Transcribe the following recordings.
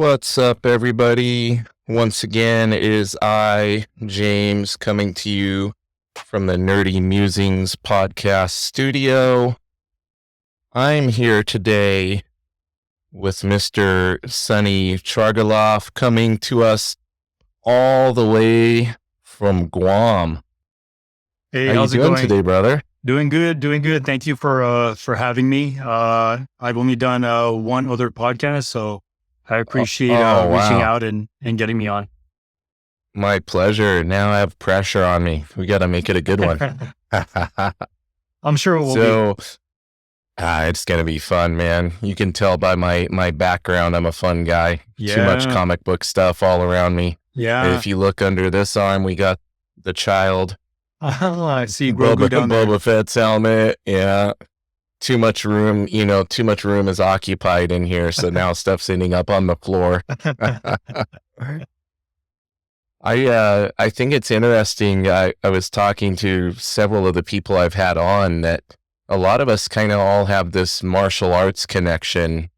What's up, everybody? Once again, it is I, James, coming to you from the Nerdy Mewzings podcast studio. I'm here today with Mr. Sonny Chargualaf, coming to us all the way from Guam. Hey, How how's you it doing going? today, brother? Doing good, doing good. Thank you for having me. I've only done one other podcast, so I appreciate reaching Wow. out and getting me on. My pleasure. Now I have pressure on me. We got to make it a good one. I'm sure it will be. So, it's going to be fun, man. You can tell by my background, I'm a fun guy. Too much Yeah, comic book stuff all around me. yeah. If you look under this arm, we got the child, I see Grogu down there. Boba Fett's helmet. Yeah. Too much room, too much room is occupied in here. So now stuff's ending up on the floor. I think it's interesting. I was talking to several of the people I've had on that a lot of us kind of all have this martial arts connection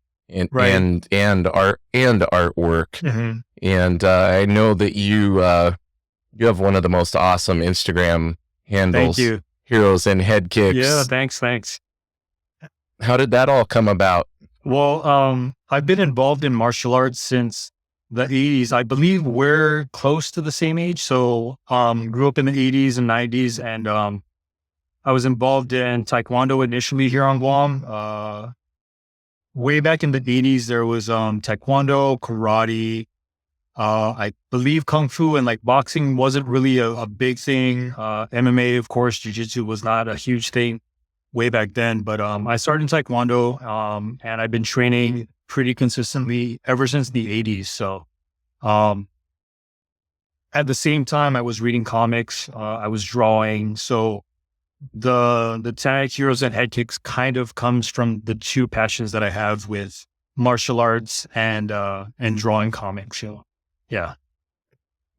Right. and art and artwork. Mhm. And I know that you have one of the most awesome Instagram Thank handles, you. Heroesandheadkicks. Yeah, thanks. How did that all come about? Well, I've been involved in martial arts since the 80s. I believe we're close to the same age. So, grew up in the 80s and 90s, and I was involved in Taekwondo initially here on Guam. Way back in the 80s, there was Taekwondo, karate. I believe Kung Fu and like boxing wasn't really a big thing. MMA, of course, Jiu-Jitsu was not a huge thing way back then. But I started in Taekwondo, and I've been training pretty consistently ever since the 80s. So at the same time, I was reading comics, I was drawing. So the tag Heroes and Head Kicks kind of comes from the two passions that I have with martial arts and drawing comics. So yeah.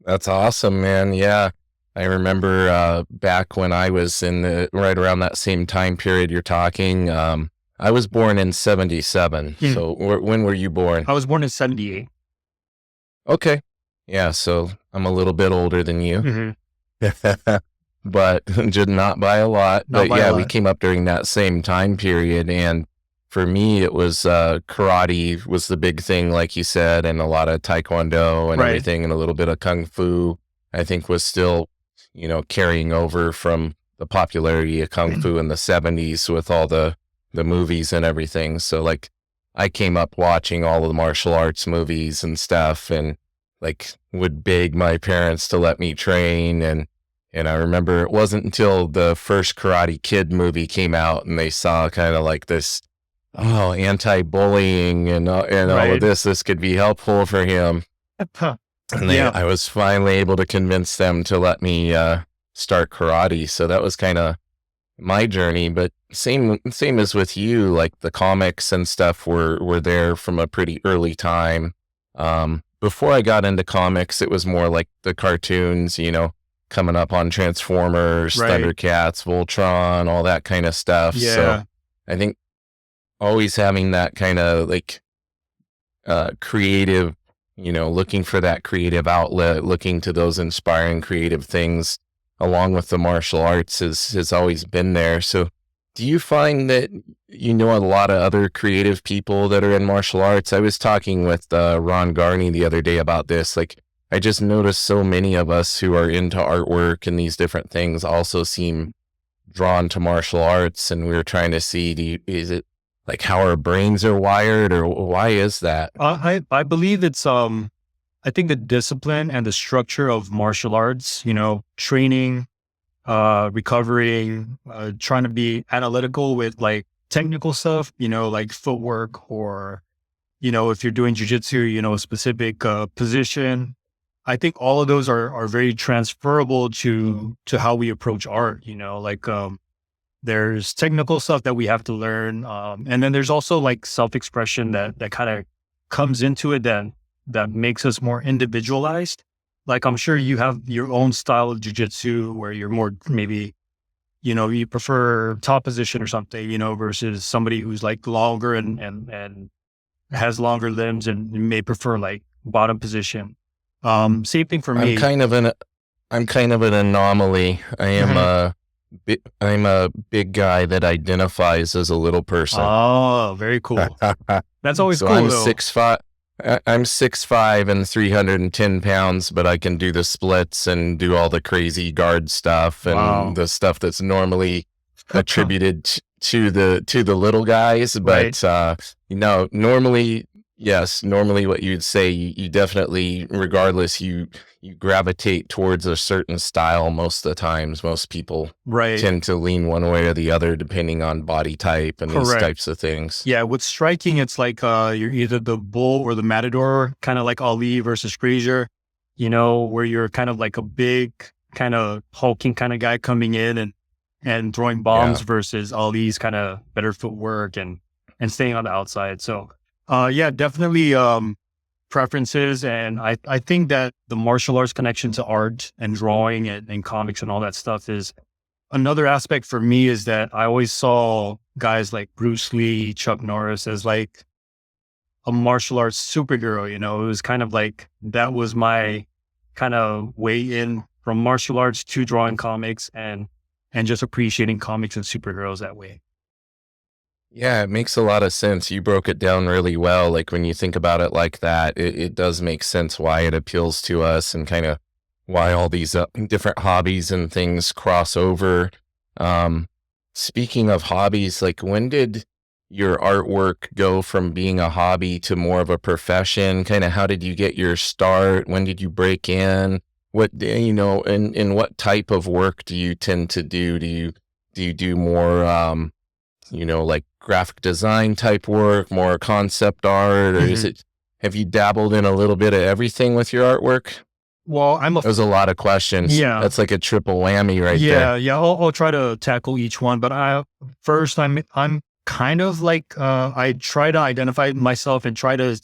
That's awesome, man. Yeah. I remember back when I was right around that same time period you're talking. I was born in 77. So when were you born? I was born in 78. Okay. Yeah. So I'm a little bit older than you, but just not by a lot. Not But by a yeah, we lot. came up during that same time period. And for me, it was karate was the big thing, like you said, and a lot of taekwondo and Right. everything, and a little bit of kung fu, I think was still, carrying over from the popularity of kung fu in the 70s with all the movies and everything. So like I came up watching all of the martial arts movies and stuff, and like would beg my parents to let me train. And I remember it wasn't until the first Karate Kid movie came out and they saw kind of like this, anti-bullying and all of Right. this could be helpful for him. And Yeah. I was finally able to convince them to let me start karate. So that was kind of my journey. But same as with you, like the comics and stuff were there from a pretty early time. Before I got into comics, it was more like the cartoons, coming up on Transformers, Right. Thundercats, Voltron, all that kind of stuff. Yeah. So I think always having that kind of like creative, looking for that creative outlet, looking to those inspiring creative things along with the martial arts has always been there. So do you find that a lot of other creative people that are in martial arts? I was talking with Ron Garney the other day about this. Like, I just noticed so many of us who are into artwork and these different things also seem drawn to martial arts, and we were trying to see, is it like how our brains are wired, or why is that? I believe it's I think the discipline and the structure of martial arts, training, recovering, trying to be analytical with like technical stuff, like footwork, or if you're doing jujitsu, a specific position. I think all of those are very transferable to how we approach art. There's technical stuff that we have to learn, and then there's also like self-expression that kind of comes into it that makes us more individualized. Like I'm sure you have your own style of jujitsu where you're more maybe, you prefer top position or something, versus somebody who's like longer and has longer limbs and may prefer like bottom position. Same thing for I'm me. kind of an I'm kind of an anomaly. Mhm. I'm a big guy that identifies as a little person. Oh, very cool. That's always So cool I'm though. 6'5". I'm 6'5" and 310 pounds, but I can do the splits and do all the crazy guard stuff and Wow. the stuff that's normally attributed to the little guys. Right. But normally, yes, normally what you'd say, you definitely, regardless, you gravitate towards a certain style most of the times. Most people Right. tend to lean one way or the other depending on body type and these Correct. types of things. Yeah, with striking, it's like you're either the bull or the matador, kind of like Ali versus Frazier, where you're kind of like a big, kind of hulking kind of guy coming in and throwing bombs Yeah. versus Ali's kind of better footwork and staying on the outside. So, yeah, definitely preferences, and I think that the martial arts connection to art and drawing and comics and all that stuff is another aspect for me is that I always saw guys like Bruce Lee, Chuck Norris as like a martial arts superhero. It was kind of like that was my kind of way in from martial arts to drawing comics and just appreciating comics and superheroes that way. Yeah, it makes a lot of sense. You broke it down really well. Like when you think about it like that, it does make sense why it appeals to us and kind of why all these different hobbies and things cross over. Um, Speaking of hobbies, like when did your artwork go from being a hobby to more of a profession? Kind of how did you get your start? When did you break in? And what type of work do you tend to do? Do you do more like graphic design type work, more concept art, or Mhm. have you dabbled in a little bit of everything with your artwork? Well, That was a lot of questions. yeah. That's like a triple whammy right there. Yeah, yeah. I'll try to tackle each one, but I'm kind of like I try to identify myself and try to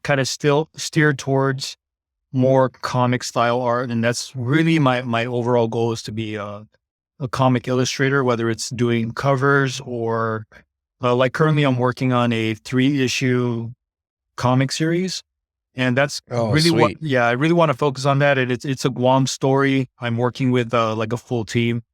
kind of still steer towards more comic style art, and that's really my overall goal is to be a comic illustrator, whether it's doing covers or like currently I'm working on a 3-issue comic series. And that's Oh, really what, sweet. yeah, I really want to focus on that. And it's a Guam story. I'm working with like a full team.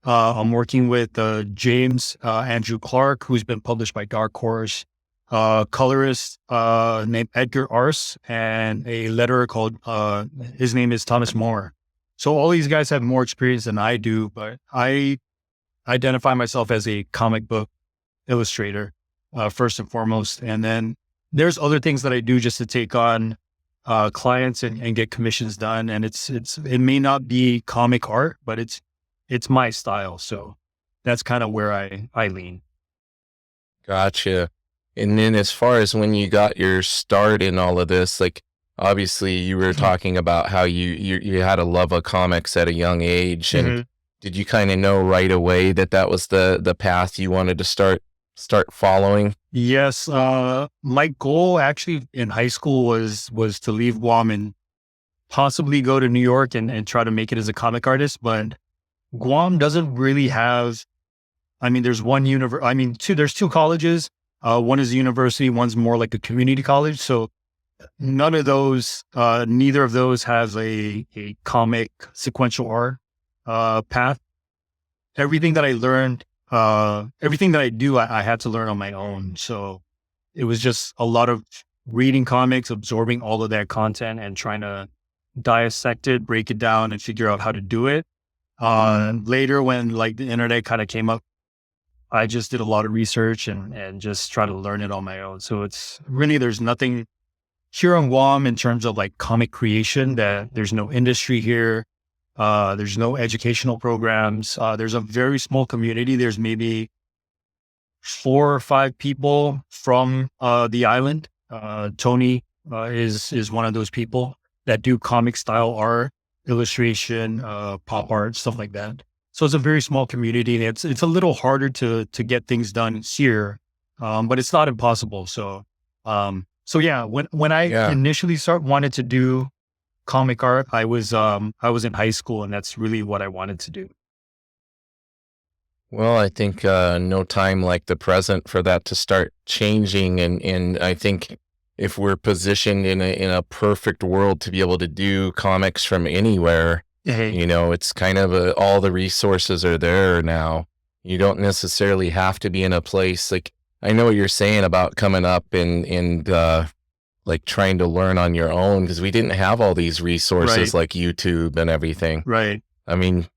I'm working with James Andrew Clark, who's been published by Dark Horse, colorist named Edgar Arce, and a letterer called his name is Thomas Moore. So all these guys have more experience than I do, but I identify myself as a comic book illustrator first and foremost, and then there's other things that I do just to take on clients and get commissions done. And it may not be comic art, but it's my style. So that's kind of where I lean. Gotcha. And then as far as when you got your start in all of this, like obviously you were talking about how you had a love of comics at a young age, and Mhm. did you kind of know right away that that was the path you wanted to start following? Yes, my goal actually in high school was to leave Guam and possibly go to New York and try to make it as a comic artist. But Guam doesn't really have. I mean, there's one I mean, two. There's two colleges. One is a university. One's more like a community college. So none of those, neither of those has a comic sequential art path. Everything that I learned, everything that I do, I had to learn on my own. So it was just a lot of reading comics, absorbing all of that content, and trying to dissect it, break it down, and figure out how to do it. Later, when like the internet kind of came up, I just did a lot of research and just try to learn it on my own. So it's really there's nothing here on Guam in terms of like comic creation. That there's no industry here. There's no educational programs. There's a very small community. There's maybe 4 or 5 people from the island. Tony is one of those people that do comic style art, illustration, pop art, stuff like that. So it's a very small community, and it's a little harder to get things done here, but it's not impossible. So yeah, when I Yeah. initially wanted to do comic art, I was in high school, and that's really what I wanted to do. Well, I think no time like the present for that to start changing, and I think if we're positioned in a perfect world to be able to do comics from anywhere, Hey, you know, it's kind of all the resources are there now. You don't necessarily have to be in a place like, I know what you're saying about coming up and like trying to learn on your own, because we didn't have all these resources right, like YouTube and everything. right. I mean,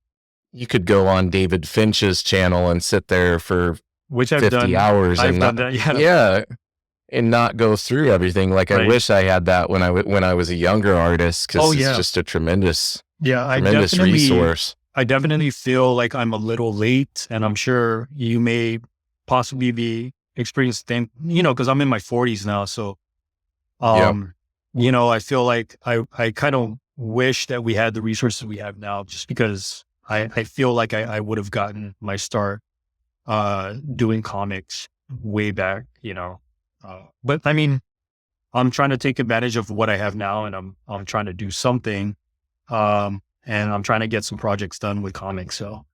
you could go on David Finch's channel and sit there for Which I've 50 done. hours I've and done not, that. Yeah, yeah, and not go through everything. Like I right. wish I had that when I was a younger artist, Oh because it's yeah, just a tremendous, yeah. tremendous resource. I definitely feel like I'm a little late, and I'm sure you may possibly be experiencing, because I'm in my 40s now. So, Yep. um, I feel like I kind of wish that we had the resources we have now, just because I feel like I would have gotten my start doing comics way back, but I mean, I'm trying to take advantage of what I have now, and I'm trying to do something, and I'm trying to get some projects done with comics. So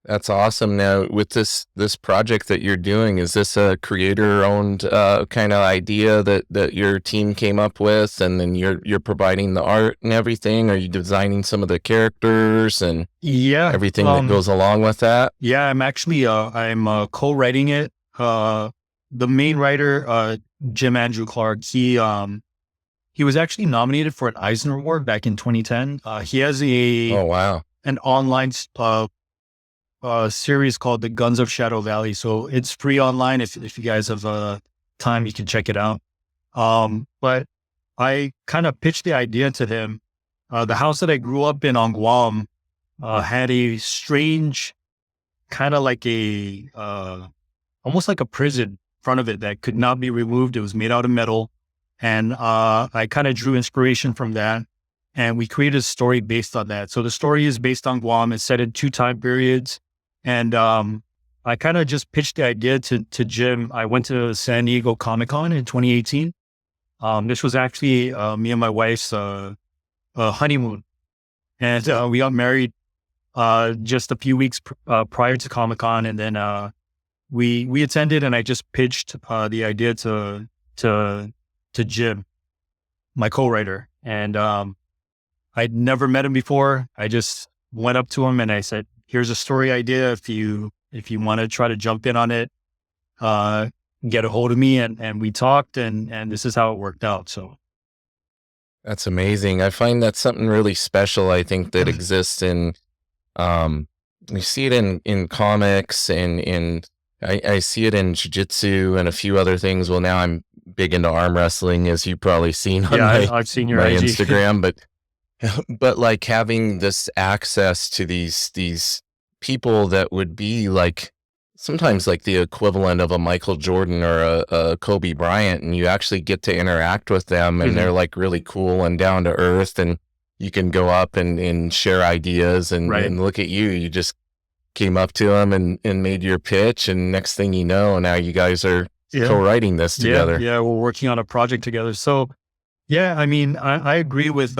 That's awesome. Now, with this project that you're doing, is this a creator-owned kind of idea that your team came up with, and then you're providing the art and everything? Are you designing some of the characters and yeah, everything that goes along with that? yeah, I'm actually I'm co-writing it. The main writer, Jim Andrew Clark, he was actually nominated for an Eisner Award back in 2010. He has Oh, wow. an online series called The Guns of Shadow Valley. So it's free online. If you guys have time, you can check it out. But I kind of pitched the idea to him. The house that I grew up in on Guam had a strange kind of like almost like a prison in front of it that could not be removed. It was made out of metal. And I kind of drew inspiration from that. And we created a story based on that. So the story is based on Guam. It's set in 2 time periods. And I kind of just pitched the idea to Jim. I went to San Diego Comic-Con in 2018. This was actually me and my wife's honeymoon. And we got married just a few weeks prior to Comic-Con. And then we attended, and I just pitched the idea to Jim, my co-writer. And I'd never met him before. I just went up to him and I said, here's a story idea. If you want to try to jump in on it, get a hold of me. And we talked, and this is how it worked out. So That's amazing. I find that's something really special, I think, that exists in, we see it in comics, and I see it in jiu-jitsu and a few other things. Well, now I'm big into arm wrestling, as you've probably seen on I've seen your my IG. Instagram, but like having this access to these people that would be like sometimes like the equivalent of a Michael Jordan or a Kobe Bryant, and you actually get to interact with them, and they're like really cool and down to earth, and you can go up and share ideas, and look at you just came up to them and made your pitch, and next thing you know, now you guys are co-writing this together. Yeah, we're working on a project together. So yeah, I mean, I agree with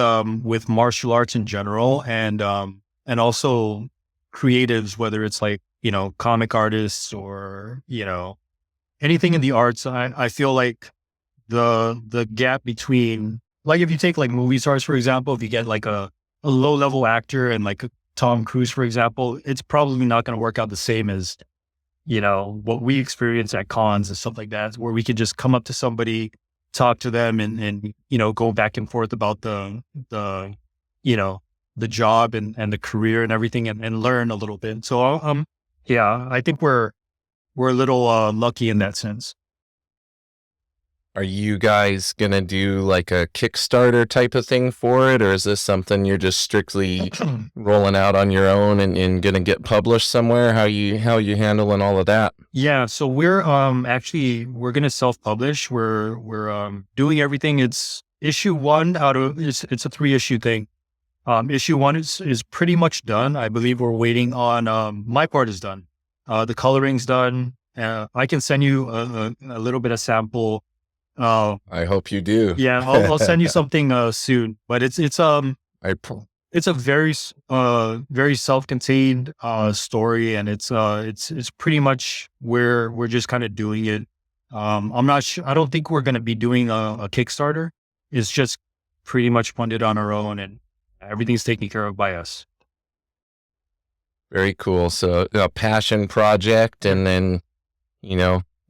martial arts in general, and also creatives, whether it's like, comic artists or, anything in the arts. I feel like the gap between, like, if you take like movie stars, for example, if you get like a low level actor and like a Tom Cruise, for example, it's probably not going to work out the same as, what we experience at cons and stuff like that, where we could just come up to somebody, talk to them, and go back and forth about the job and the career and everything, and learn a little bit. So yeah, I think we're a little lucky in that sense. Are you guys gonna do like a Kickstarter type of thing for it, or is this something you're just strictly rolling out on your own and gonna get published somewhere? How you handling all of that? Yeah, so we're we're gonna self-publish. We're doing everything. It's issue 1 it's a 3-issue thing. Issue 1 is pretty much done. I believe we're waiting on my part is done. The coloring's done. I can send you a little bit of sample. I hope you do. Yeah, I'll send you something soon. But it's a very self-contained story, and it's pretty much we're just kind of doing it I'm not sure. I don't think we're going to be doing a Kickstarter. It's just pretty much funded on our own, and everything's taken care of by us. Very cool. So a passion project, and then,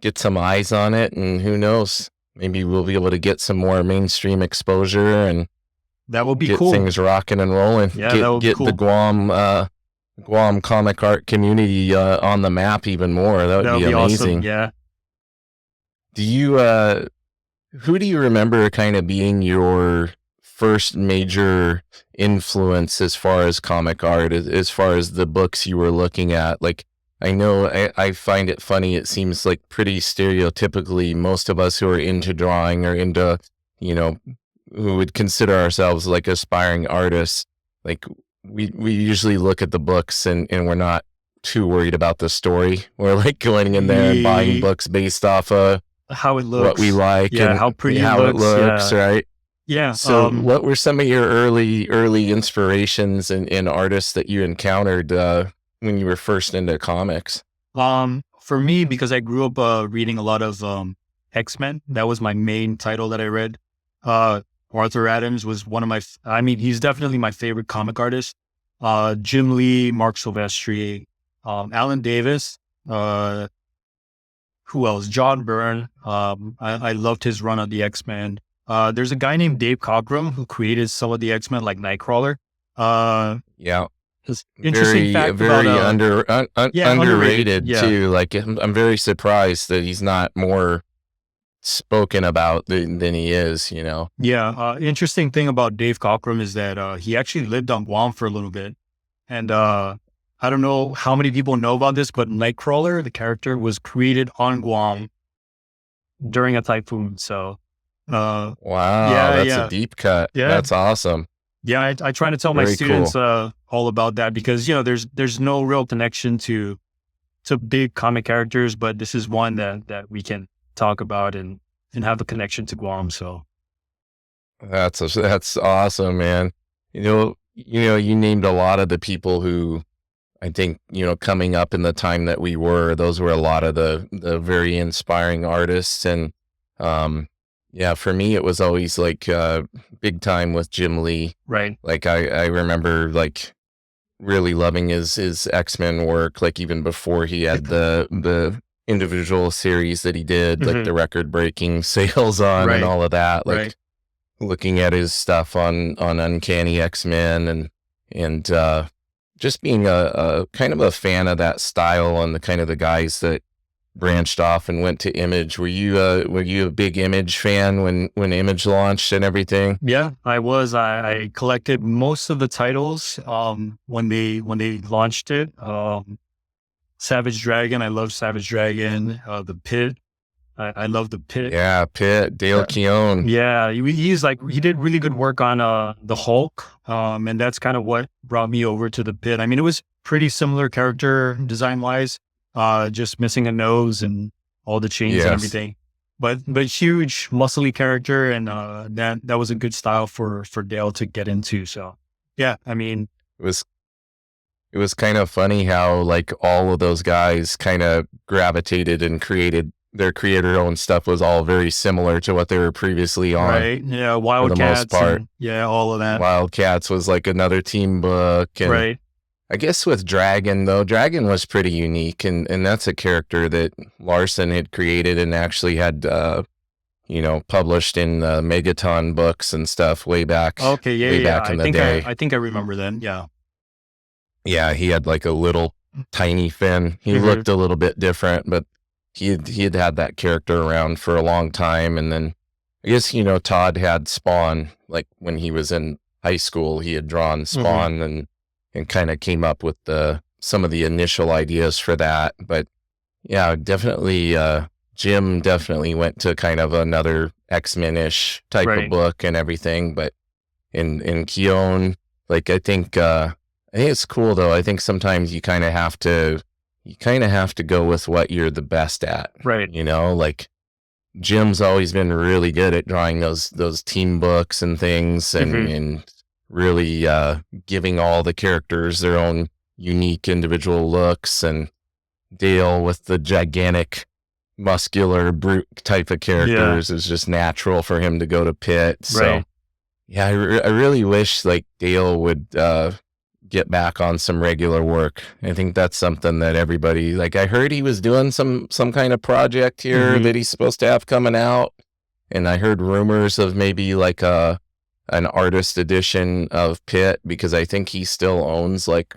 get some eyes on it, and who knows, maybe we'll be able to get some more mainstream exposure and that would be get cool. Things rocking and rolling. Yeah, that would be cool. The Guam comic art community on the map even more. That would be amazing. Awesome. Yeah. Do you who do you remember kind of being your first major influence as far as comic art, as far as the books you were looking at? Like, I know I find it funny. It seems like pretty stereotypically most of us who are into drawing or into, who would consider ourselves like aspiring artists, like we usually look at the books and we're not too worried about the story. We're like going in there and buying books based off of how it looks, what we like, and how pretty it looks, right? Yeah. So what were some of your early inspirations and artists that you encountered when you were first into comics? For me, because I grew up reading a lot of X-Men, that was my main title that I read. Arthur Adams was one of he's definitely my favorite comic artist. Jim Lee, Mark Silvestri, Alan Davis, who else? John Byrne. I loved his run on the X-Men. There's a guy named Dave Cockrum who created some of the X-Men, like Nightcrawler. Yeah. Interesting fact very about, underrated too. Like, I'm very surprised that he's not more spoken about than he is, Yeah. Interesting thing about Dave Cockrum is that he actually lived on Guam for a little bit. And I don't know how many people know about this, but Nightcrawler, the character, was created on Guam during a typhoon. So wow, that's a deep cut. Yeah, that's awesome. Yeah, I try to tell my students all about that, because there's no real connection to big comic characters, but this is one that we can talk about and have a connection to Guam. So that's awesome, man. You named a lot of the people who I think, coming up in the time that we were, those were a lot of the very inspiring artists. And for me, it was always like big time with Jim Lee. Right. Like I remember like really loving his X-Men work, like even before he had the individual series that he did, like the record-breaking sales on and all of that. Like looking at his stuff on Uncanny X-Men and just being a kind of a fan of that style and the kind of the guys that branched off and went to Image. Were you a big Image fan when Image launched and everything? Yeah, I was. I collected most of the titles when they launched it. Savage Dragon, I love Savage Dragon. The Pit, I love the Pit. Yeah, Pit, Dale Keown. Yeah, he did really good work on the Hulk, and that's kind of what brought me over to the Pit. I mean, it was pretty similar character design wise, just missing a nose and all the chains and everything. But huge, muscly character, and that was a good style for Dale to get into. So yeah, I mean, it was kind of funny how like all of those guys kind of gravitated and created their creator-owned stuff was all very similar to what they were previously on. Right. Yeah. Wildcats. For the most part. All of that. Wildcats was like another team book. And right. I guess with Dragon, though, Dragon was pretty unique. And that's a character that Larson had created and actually had, published in Megaton books and stuff way back. Okay. Yeah. Back in the day. I think I remember then. Yeah. Yeah. He had like a little tiny fin. He looked a little bit different, but he had that character around for a long time. And then I guess, Todd had Spawn, like when he was in high school, he had drawn Spawn and kind of came up with some of the initial ideas for that. But yeah, definitely, Jim definitely went to kind of another X-Men-ish type of book and everything. But in Keown, like, I think it's cool though. I think sometimes you kind of have to go with what you're the best at. Right. Like Jim's always been really good at drawing those team books and things and really giving all the characters their own unique individual looks, and Dale with the gigantic muscular brute type of Yeah. characters. It's just natural for him to go to Pitt. So Right. yeah, I really wish like Dale would get back on some regular work. I think that's something that everybody, like, I heard he was doing some kind of project here Hmm. that he's supposed to have coming out, and I heard rumors of maybe like an artist edition of Pitt, because I think he still owns like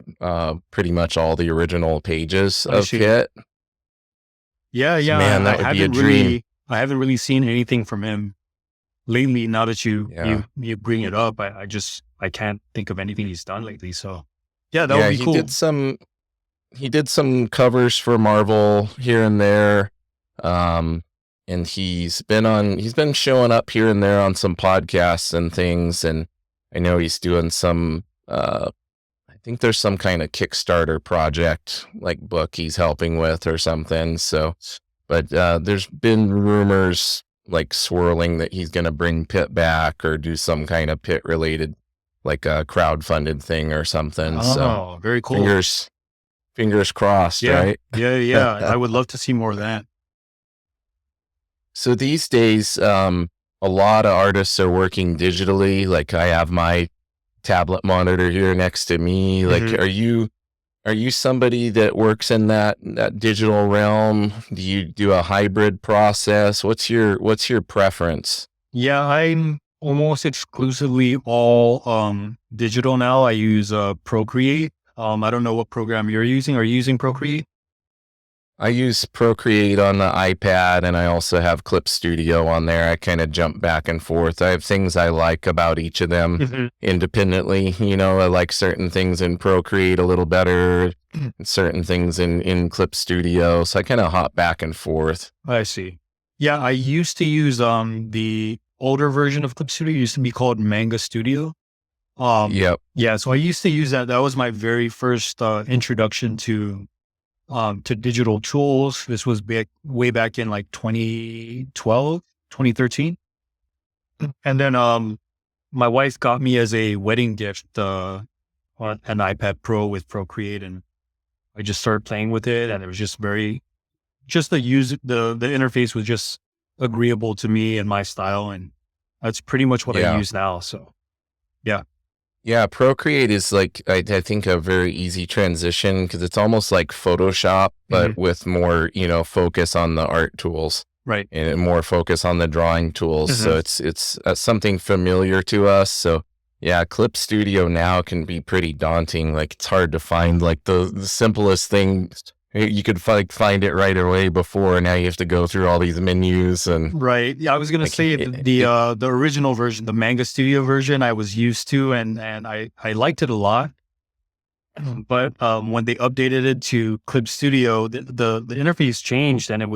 pretty much all the original pages I of see. Pitt. Yeah, So yeah. man, that would be a dream. I haven't really seen anything from him lately. Now that Yeah. you bring it up, I can't think of anything he's done lately. So yeah, that would Yeah, be cool. he did some covers for Marvel here and there. Um, and he's been showing up here and there on some podcasts and things. And I know he's doing some, I think there's some kind of Kickstarter project, like book he's helping with or something. So, but, there's been rumors like swirling that he's going to bring Pitt back or do some kind of Pitt related, like a crowdfunded thing or something. So Oh, very cool. fingers, fingers crossed, Yeah, right? yeah, yeah. I would love to see more of that. So these days, a lot of artists are working digitally. Like I have my tablet monitor here next to me. Like, Hmm. are you somebody that works in that digital realm? Do you do a hybrid process? What's your preference? Yeah, I'm almost exclusively all digital now. I use Procreate. I don't know what program you're using. Are you using Procreate? I use Procreate on the iPad, and I also have Clip Studio on there. I kind of jump back and forth. I have things I like about each of them Hmm. independently. You know, I like certain things in Procreate a little better, and certain things in Clip Studio. So I kind of hop back and forth. I see. Yeah, I used to use the older version of Clip Studio. It used to be called Manga Studio. Yep. Yeah, so I used to use that. That was my very first introduction to digital tools. This was way back in like 2012, 2013. And then my wife got me as a wedding gift an iPad Pro with Procreate, and I just started playing with it, and it was just just the interface was just agreeable to me and my style, and that's pretty much what I Yeah. use now. So yeah. Yeah, Procreate is like I think a very easy transition because it's almost like Photoshop, Hmm. but with more, you know, focus on the art tools Right. and more focus on the drawing tools. Hmm. So it's something familiar to us. So yeah, Clip Studio now can be pretty daunting. Like it's hard to find like the simplest thing. You could find it right away before. Now you have to go through all these menus and Right. Yeah, I was gonna like say the original version, the Manga Studio version, I was used to, and I liked it a lot. But when they updated it to Clip Studio, the interface changed, and it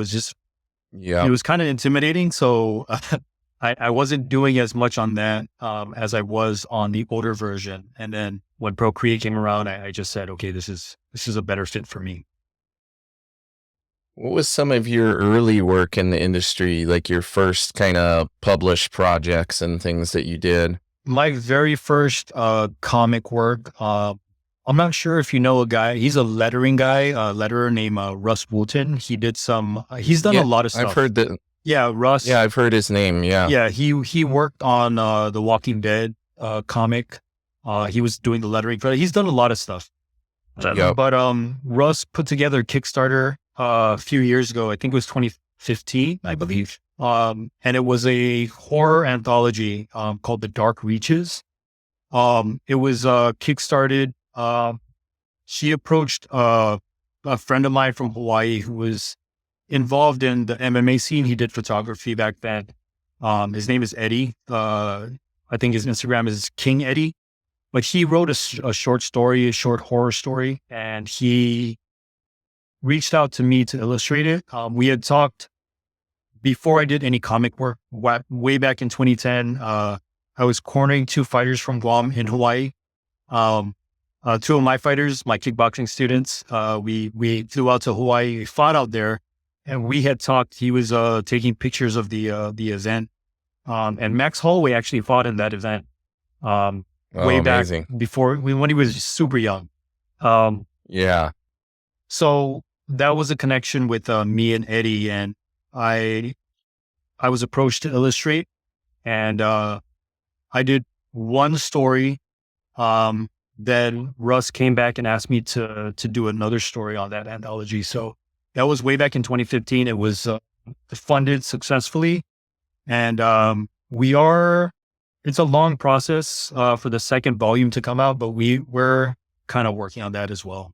yeah. was kind of intimidating. So I wasn't doing as much on that as I was on the older version. And then when Procreate came around, I just said, okay, this is a better fit for me. What was some of your early work in the industry, like your first kind of published projects and things that you did? My very first comic work. I'm not sure if you know a guy. He's a lettering guy, a letterer named Russ Wooten. He did some. He's done a Yeah, lot of I've stuff. heard that. Yeah, Russ. Yeah, I've heard his name. Yeah. Yeah, he worked on the Walking Dead comic. He was doing the lettering for it. He's done a lot of stuff. Yep. But Russ put together a Kickstarter a few years ago. I think it was 2015, I believe. And it was a horror anthology called The Dark Reaches. It was kickstarted. She approached a friend of mine from Hawaii who was involved in the MMA scene. He did photography back then. His name is Eddie. I think his Instagram is King Eddie. But he wrote a short story, a short horror story, and he reached out to me to illustrate it. We had talked before I did any comic work way back in 2010. I was cornering two fighters from Guam in Hawaii. Two of my fighters, my kickboxing students, we flew out to Hawaii, we fought out there, and we had talked. He was taking pictures of the event, and Max Holloway actually fought in that event Oh, way back amazing. when he was super young. Um, Yeah. so that was a connection with me and Eddie, and I was approached to illustrate, and I did one story. Then Russ came back and asked me to do another story on that anthology. So that was way back in 2015. It was funded successfully, and it's a long process for the second volume to come out, but we're kind of working on that as well.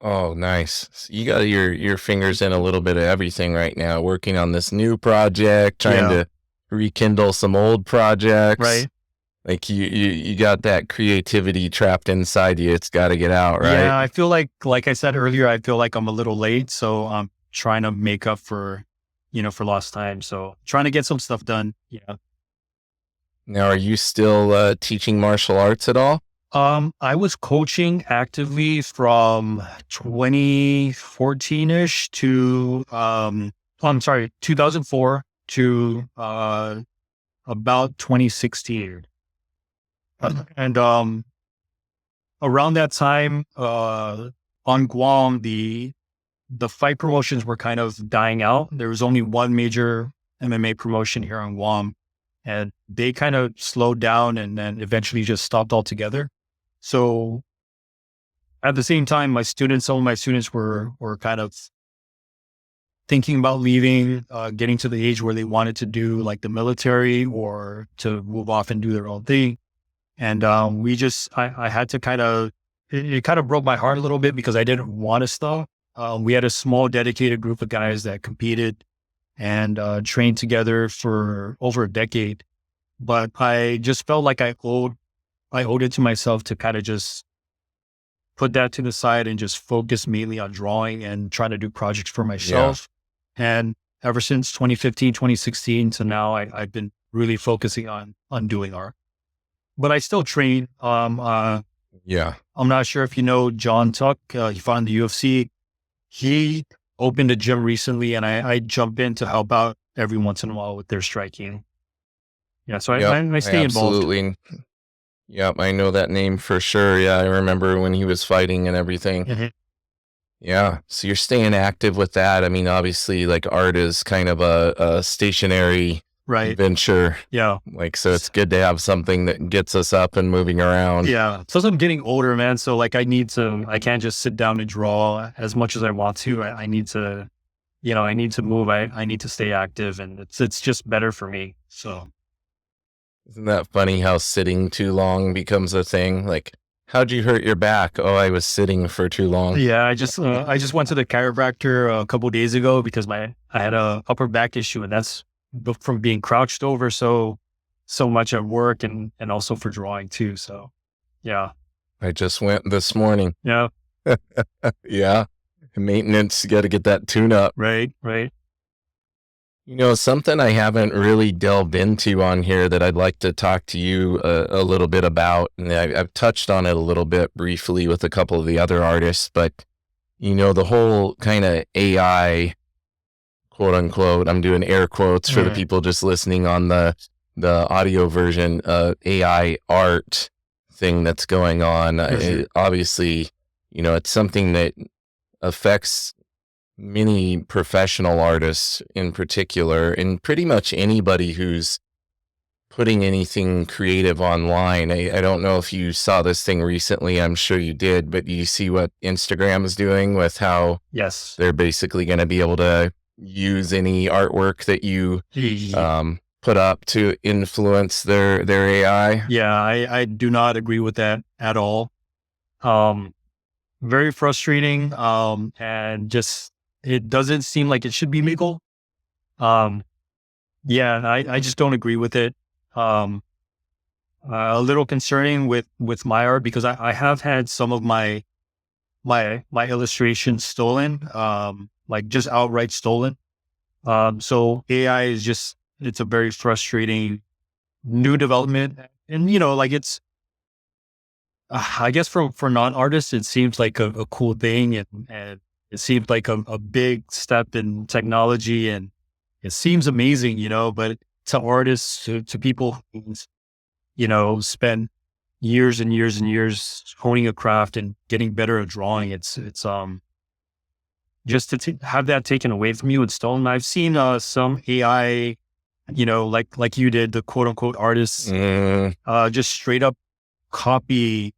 Oh, nice. So you got your fingers in a little bit of everything right now, working on this new project, trying to rekindle some old projects. Right. Like you got that creativity trapped inside you. It's got to get out, right? Yeah, I feel like I said earlier, I feel like I'm a little late, so I'm trying to make up for lost time. So trying to get some stuff done. Yeah. Now, are you still teaching martial arts at all? I was coaching actively from 2014-ish to, I'm sorry, 2004 to, about 2016. And, around that time, on Guam, the fight promotions were kind of dying out. There was only one major MMA promotion here on Guam, and they kind of slowed down and then eventually just stopped altogether. So at the same time, some of my students were kind of thinking about leaving, getting to the age where they wanted to do like the military or to move off and do their own thing. And I had to it kind of broke my heart a little bit because I didn't want to stop. We had a small dedicated group of guys that competed and trained together for over a decade. But I just felt like I owed it to myself to kind of just put that to the side and just focus mainly on drawing and trying to do projects for myself. Yeah. And ever since 2015, 2016 to now, I've been really focusing on doing art. But I still train. I'm not sure if you know John Tuck. He fought in the UFC. He opened a gym recently, and I jump in to help out every once in a while with their striking. Yeah, so I stay involved. Yep, I know that name for sure. Yeah, I remember when he was fighting and everything. Mm-hmm. Yeah, so you're staying active with that. I mean, obviously, like art is kind of a stationary venture. Yeah. Like, so it's good to have something that gets us up and moving around. Yeah. So I'm getting older, man. So like I can't just sit down and draw as much as I want to. I need to, I need to move. I need to stay active, and it's just better for me. So. Isn't that funny how sitting too long becomes a thing? Like, how'd you hurt your back? Oh, I was sitting for too long. Yeah, I just went to the chiropractor a couple of days ago because I had a upper back issue, and that's from being crouched over so much at work and also for drawing too. So, yeah. I just went this morning. Yeah. Yeah. Maintenance, you got to get that tune up. Right. Something I haven't really delved into on here that I'd like to talk to you a little bit about, and I've touched on it a little bit briefly with a couple of the other artists, but, the whole kind of AI, quote unquote, I'm doing air quotes for the people just listening on the audio version, AI art thing that's going on. Obviously, it's something that affects many professional artists in particular, and pretty much anybody who's putting anything creative online. I don't know if you saw this thing recently. I'm sure you did, but you see what Instagram is doing with how they're basically going to be able to use any artwork that you put up to influence their AI. Yeah, I do not agree with that at all. Very frustrating, and just it doesn't seem like it should be legal. Yeah, I just don't agree with it. A little concerning with my art because I have had some of my illustrations stolen, like just outright stolen. So AI is it's a very frustrating new development, and it's. I guess for non-artists, it seems like a cool thing, and it seems like a big step in technology, and it seems amazing, but to artists, to people who, spend years and years and years honing a craft and getting better at drawing, it's just to have that taken away from you and stolen. I've seen some AI, like you did, the quote unquote artists, just straight up copy,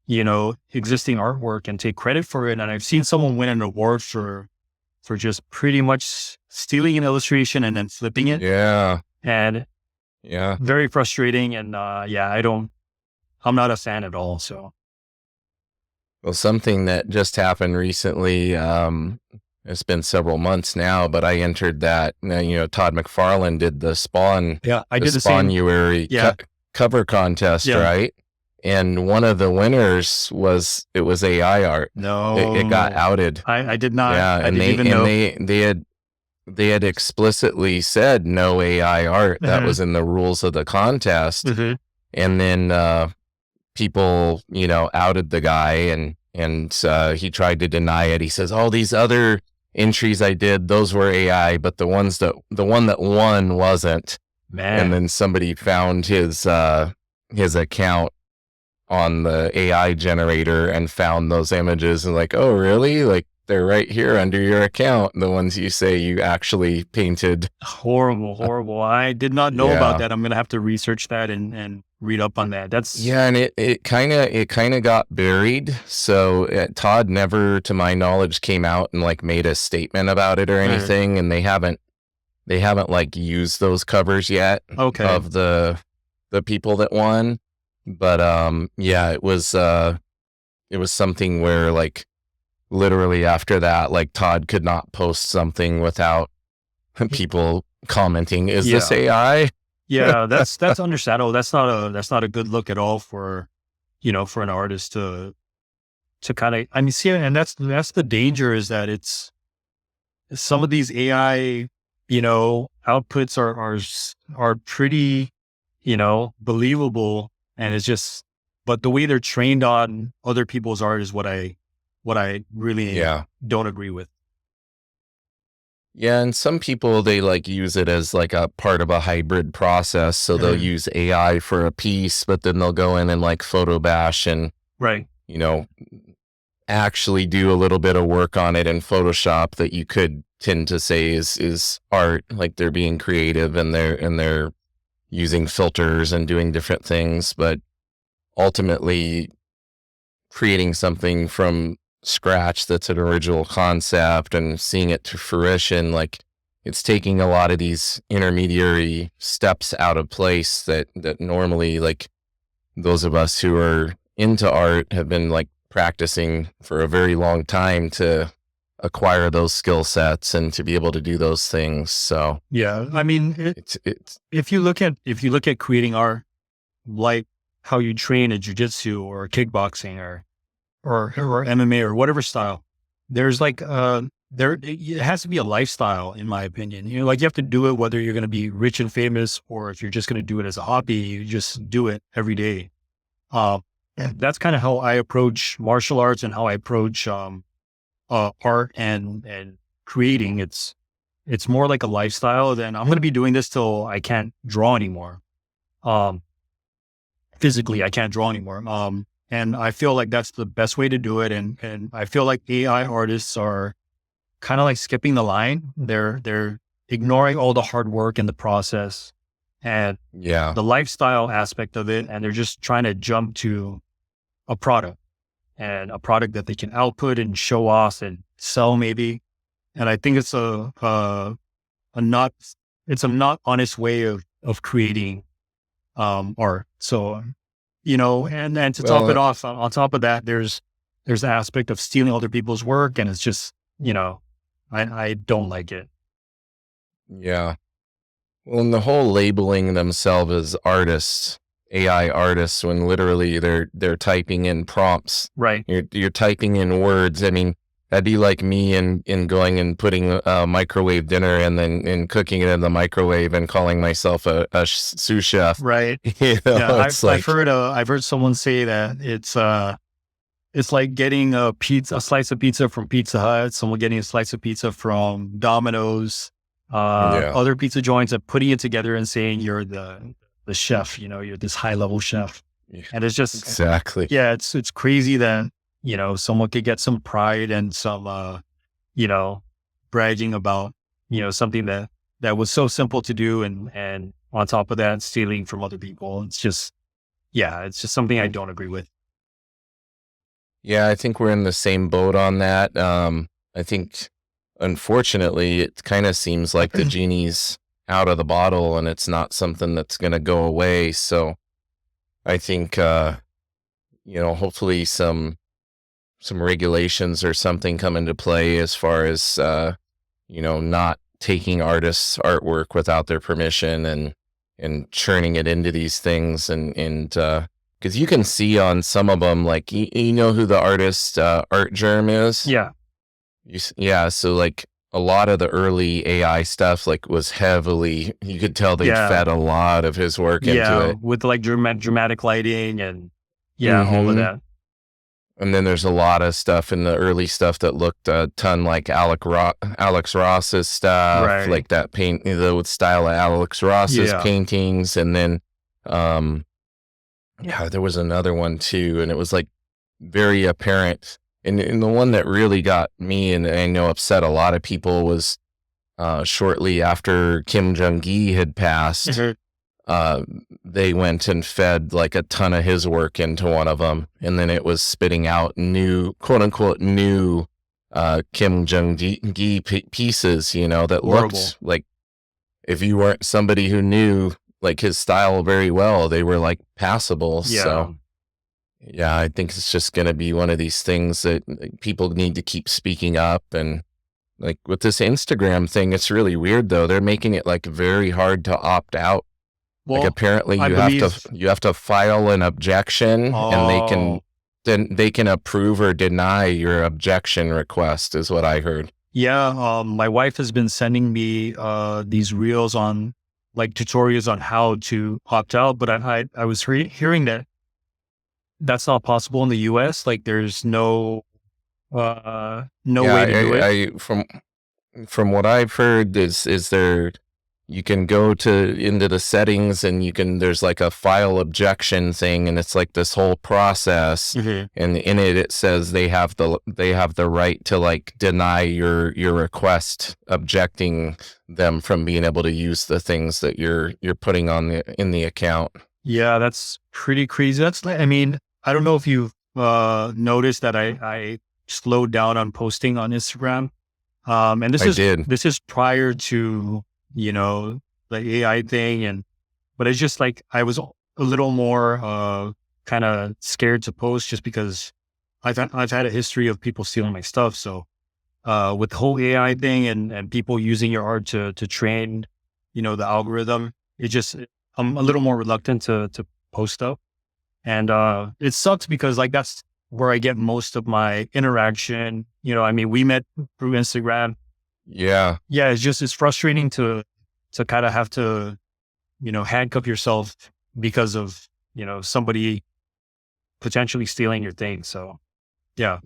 existing artwork and take credit for it. And I've seen someone win an award for just pretty much stealing an illustration and then flipping it. Yeah. And Yeah. very frustrating. And I'm not a fan at all. So. Well, something that just happened recently, it's been several months now, but I entered that, Todd McFarlane did the Spawn. Yeah, I did the Spawnuary cover contest, right? And one of the winners was AI art. No, it got outed. I did not. Yeah, I didn't even know. They had explicitly said no AI art. That was in the rules of the contest. And then people, outed the guy, and he tried to deny it. He says, "All these other entries I did, those were AI, but the one that won wasn't." Man. And then somebody found his account on the AI generator and found those images and like, "Oh, really? Like they're right here under your account, the ones you say you actually painted." Horrible. I did not know about that. I'm gonna have to research that and read up on that. That's and it kind of got buried. So Todd never, to my knowledge, came out and like made a statement about it or anything, and they haven't like used those covers yet of the people that won. But it was something where like literally after that, like Todd could not post something without people commenting, "Is this AI?" Yeah, that's understandable. That's not a good look at all for for an artist to kind of, and that's the danger, is that it's some of these AI outputs are pretty believable, and it's just, but the way they're trained on other people's art is what I really don't agree with. Yeah, and some people, they like use it as like a part of a hybrid process. So they'll use AI for a piece, but then they'll go in and like photo bash and actually do a little bit of work on it in Photoshop that you could tend to say is art. Like they're being creative and they're using filters and doing different things, but ultimately creating something from scratch that's an original concept and seeing it to fruition, like it's taking a lot of these intermediary steps out of place that normally like those of us who are into art have been like practicing for a very long time to acquire those skill sets and to be able to do those things. So it's if you look at creating art like how you train in jiu-jitsu or kickboxing or MMA or whatever style, there's like it has to be a lifestyle, in my opinion. Like you have to do it whether you're going to be rich and famous or if you're just going to do it as a hobby. You just do it every day. And that's kind of how I approach martial arts and how I approach art and creating. It's more like a lifestyle than I'm going to be doing this till I can't draw anymore. Physically, I can't draw anymore. And I feel like that's the best way to do it. And I feel like AI artists are kind of like skipping the line. They're ignoring all the hard work in the process and the lifestyle aspect of it. And they're just trying to jump to a product that they can output and show off and sell maybe. And I think it's a not honest way of creating art. So, and to top it off, on top of that, there's the aspect of stealing other people's work. And it's just, I don't like it. Yeah. Well, and the whole labeling themselves as artists, AI artists, when literally they're typing in prompts. Right. You're typing in words. I mean, that'd be like me in going and putting a microwave dinner and then cooking it in the microwave and calling myself a sous chef. Right. I've heard someone say that it's like getting a slice of pizza from Pizza Hut, someone getting a slice of pizza from Domino's, other pizza joints, and putting it together and saying you're the chef, you're this high level chef. And it's just exactly. Yeah, it's crazy that someone could get some pride and some bragging about, something that was so simple to do. And on top of that, stealing from other people. It's just something I don't agree with. Yeah, I think we're in the same boat on that. I think, unfortunately, it kind of seems like the genie's out of the bottle and it's not something that's going to go away. So I think, hopefully some regulations or something come into play as far as, not taking artists' artwork without their permission and churning it into these things. And because you can see on some of them, like, you know who the artist Art Germ is? Yeah. Yeah. So like a lot of the early AI stuff, like, was heavily, you could tell they fed a lot of his work into it. With like dramatic lighting and all of that. And then there's a lot of stuff in the early stuff that looked a ton like Alex Ross's stuff, Right. like that the style of Alex Ross's paintings. And then, there was another one too, and it was like very apparent. And the one that really got me, and I know upset a lot of people, was shortly after Kim Jong-gi had passed. They went and fed like a ton of his work into one of them, and then it was spitting out new, quote unquote, new Kim Jong-gi pieces, that looked like, if you weren't somebody who knew like his style very well, they were like passable. So I think it's just going to be one of these things that people need to keep speaking up. And like with this Instagram thing, it's really weird though. They're making it like very hard to opt out. Well, like apparently you have to file an objection, and they can approve or deny your objection request, is what I heard. Yeah, my wife has been sending me these reels on like tutorials on how to opt out, but I was hearing that that's not possible in the US. Like there's no way to do it. From what I've heard is there, you can go into the settings and there's like a file objection thing, and it's like this whole process. And in it says they have the right to like deny your request, objecting them from being able to use the things that you're putting in the account. Yeah, that's pretty crazy. I don't know if you've noticed that I slowed down on posting on Instagram. And this is prior to the AI thing, but it's just like I was a little more kind of scared to post, just because I've had a history of people stealing my stuff. So with the whole AI thing and people using your art to train the algorithm, I'm a little more reluctant to post stuff. And it sucks because like that's where I get most of my interaction. We met through Instagram. Yeah. It's frustrating to kind of have to, handcuff yourself because of, somebody potentially stealing your thing. So, yeah.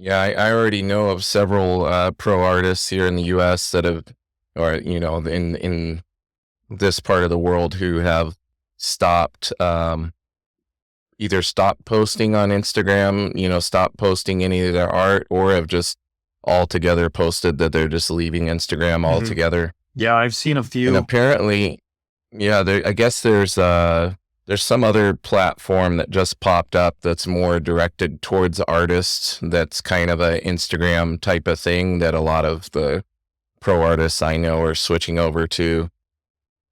I already know of several pro artists here in the US that have, or, in this part of the world, who have stopped, either stopped posting on Instagram, stopped posting any of their art, or have just altogether posted that they're just leaving Instagram altogether. Yeah, I've seen a few. And apparently, I guess there's some other platform that just popped up that's more directed towards artists. That's kind of a Instagram type of thing that a lot of the pro artists I know are switching over to,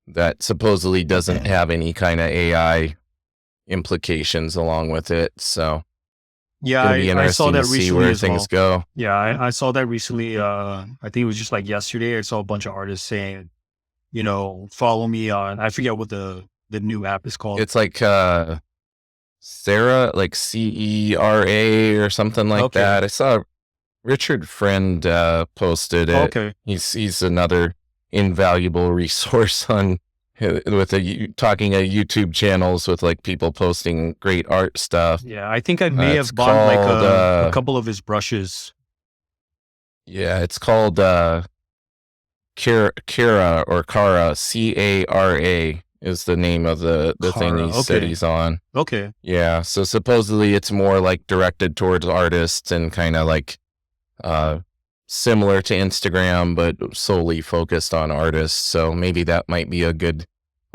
that supposedly doesn't have any kind of AI implications along with it. So yeah, I saw that recently. See where things go. Yeah, I saw that recently. I think it was just like yesterday. I saw a bunch of artists saying, follow me on, I forget what the new app is called. It's like Sarah, like CERA or something like that. I saw Richard Friend posted it. Okay. He's another invaluable resource on talking YouTube channels with like people posting great art stuff. Yeah, I think I may have bought like a couple of his brushes. Yeah, it's called Kara, CARA is the name of the thing he said he's on. Okay. Yeah, so supposedly it's more like directed towards artists and kind of like similar to Instagram, but solely focused on artists. So maybe that might be a good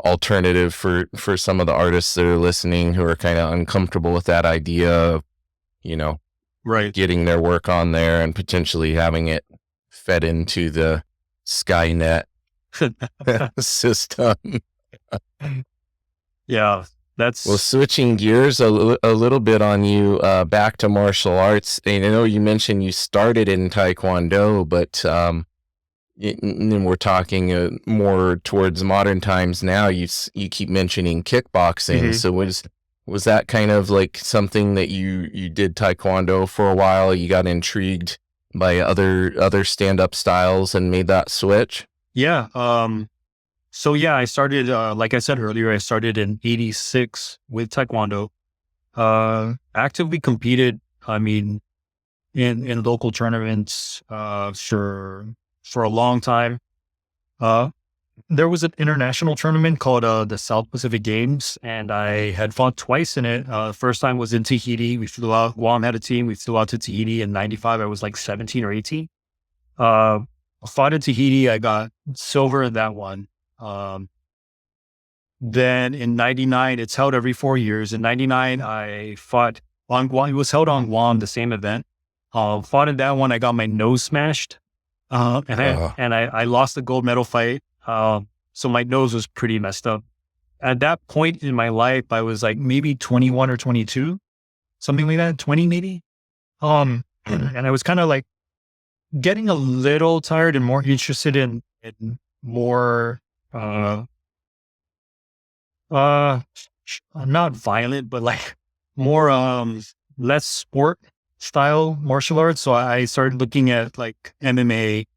alternative for some of the artists that are listening who are kind of uncomfortable with that idea of, Right. getting their work on there and potentially having it fed into the Skynet system. Yeah, that's Well, switching gears a little bit on you, back to martial arts. And I know you mentioned you started in Taekwondo, but and we're talking more towards modern times now. You keep mentioning kickboxing. So was that kind of like something that you did Taekwondo for a while? You got intrigued by other stand-up styles and made that switch? Yeah. So yeah, I started, like I said earlier, I started in '86 with Taekwondo. Actively competed, I mean, in local tournaments, for a long time. There was an international tournament called, the South Pacific Games, and I had fought twice in it. First time was in Tahiti. We flew out, Guam had a team. We flew out to Tahiti in '95. I was like 17 or 18. Fought in Tahiti. I got silver in that one. Then in '99, it's held every 4 years. In '99, I fought on Guam. It was held on Guam, the same event. Fought in that one. I got my nose smashed. And I lost the gold medal fight. So my nose was pretty messed up. At that point in my life, I was like maybe 21 or 22, something like that, 20 maybe. And I was kind of like getting a little tired and more interested in more, not violent, but like more, less sport style martial arts. So I started looking at like MMA,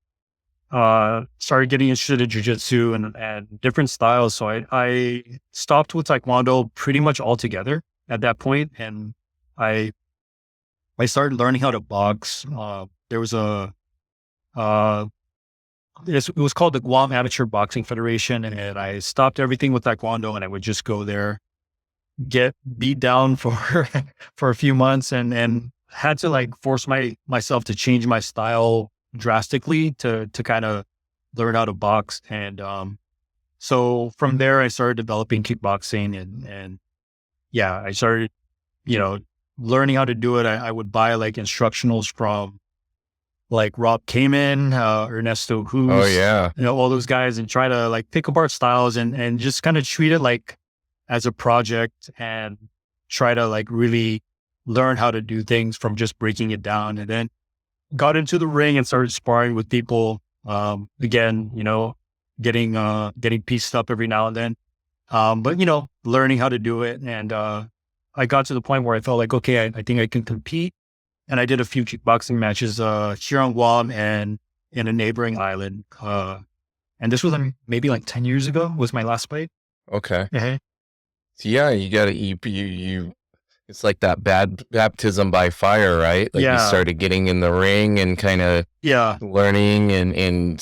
started getting interested in jiu-jitsu and different styles. So I stopped with Taekwondo pretty much altogether at that point. And I started learning how to box. There was it was called the Guam Amateur Boxing Federation. And I stopped everything with Taekwondo and I would just go there, get beat down for a few months and had to like force myself to change my style drastically to kind of learn how to box. And so from there I started developing kickboxing and yeah, I started, learning how to do it. I would buy like instructionals from like Rob Kamen, Ernesto Hughes, Oh yeah. all those guys, and try to like pick apart styles and just kind of treat it like as a project and try to like really learn how to do things from just breaking it down. And then got into the ring and started sparring with people. Again, getting pieced up every now and then. But learning how to do it. And I got to the point where I felt like, okay, I think I can compete. And I did a few kickboxing matches here on Guam and in a neighboring island. And this was maybe like 10 years ago was my last fight. Okay. Uh-huh. So yeah, you gotta you it's like that bad baptism by fire, right? Like you started getting in the ring and kind of learning and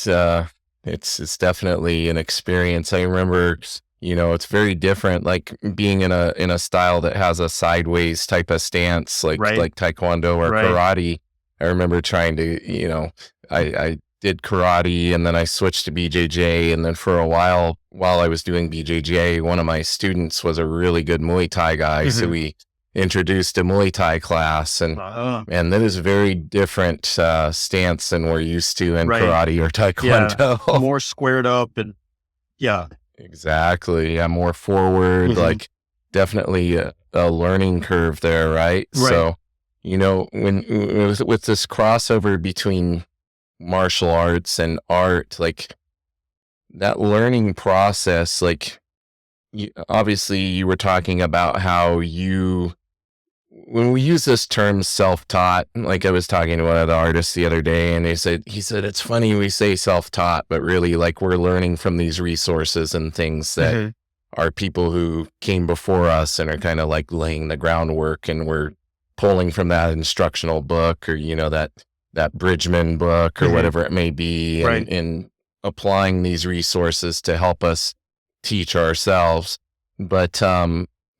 it's definitely an experience. I remember, it's very different, like being in a style that has a sideways type of stance, like Taekwondo or karate. I remember trying to, I did karate and then I switched to BJJ. And then for a while I was doing BJJ, one of my students was a really good Muay Thai guy. So we introduced a Muay Thai class and that is a very different stance than we're used to in karate or Taekwondo. Yeah, more squared up and exactly. Yeah, more forward, like definitely a learning curve there, right? So, when with this crossover between martial arts and art, like that learning process, like obviously you were talking about how when we use this term self-taught, like I was talking to one of the artists the other day and he said, it's funny we say self-taught, but really like we're learning from these resources and things that are people who came before us and are kind of like laying the groundwork and we're pulling from that instructional book or, that Bridgman book or whatever it may be and applying these resources to help us teach ourselves. But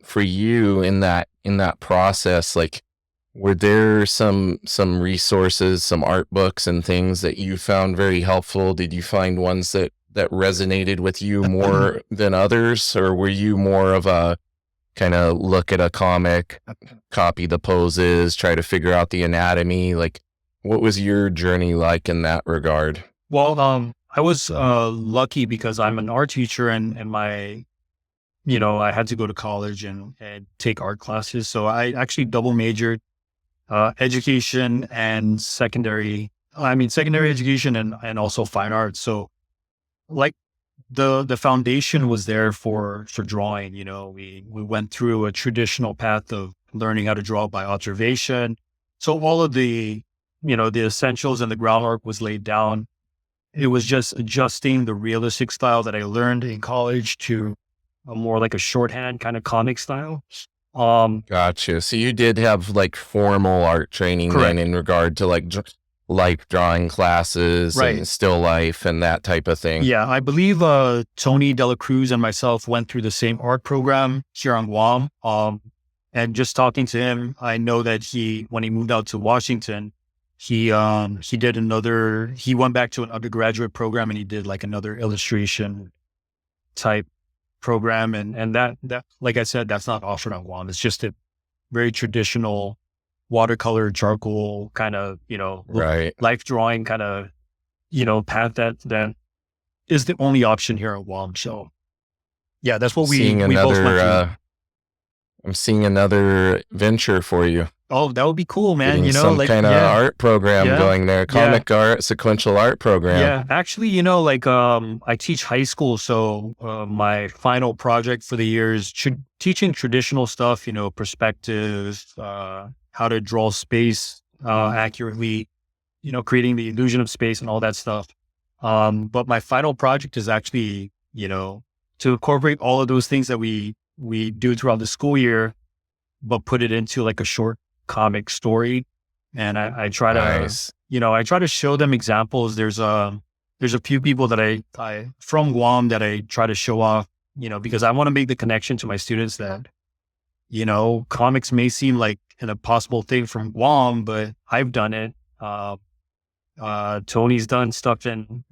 for you in that process, like Were there some resources, some art books and things that you found very helpful? Did you find ones that resonated with you more than others, or were you more of a kind of look at a comic, copy the poses, try to figure out the anatomy? Like, what was your journey like in that regard? Well, I was lucky because I'm an art teacher, and my, I had to go to college and take art classes. So I actually double majored, education and secondary education and also fine arts. So like the foundation was there for drawing. We went through a traditional path of learning how to draw by observation. So all of the essentials and the groundwork was laid down. It was just adjusting the realistic style that I learned in college to a more like a shorthand kind of comic style. Gotcha. So you did have like formal art training then Correct. in regard to like life drawing classes Right. and still life and that type of thing. Yeah, I believe Tony Dela Cruz and myself went through the same art program here on Guam. And just talking to him, I know that when he moved out to Washington, he went back to an undergraduate program and he did like another illustration type program. And that, like I said, that's not offered on Guam. It's just a very traditional watercolor charcoal kind of, Right. life drawing kind of, path that is the only option here at Guam. So yeah, that's what we Seeing both went through. I'm seeing another venture for you. Oh, that would be cool, man. Getting some kind of art program yeah, going there, yeah, comic art, sequential art program. yeah. Actually, I teach high school, so my final project for the year is teaching traditional stuff. Perspective, how to draw space accurately. Creating the illusion of space and all that stuff. But my final project is actually, to incorporate all of those things that we do throughout the school year, but put it into like a short comic story. And I try to, Nice. I try to show them examples. There's a few people that I from Guam that I try to show off, because I want to make the connection to my students that, comics may seem like an impossible thing from Guam, but I've done it. Tony's done stuff in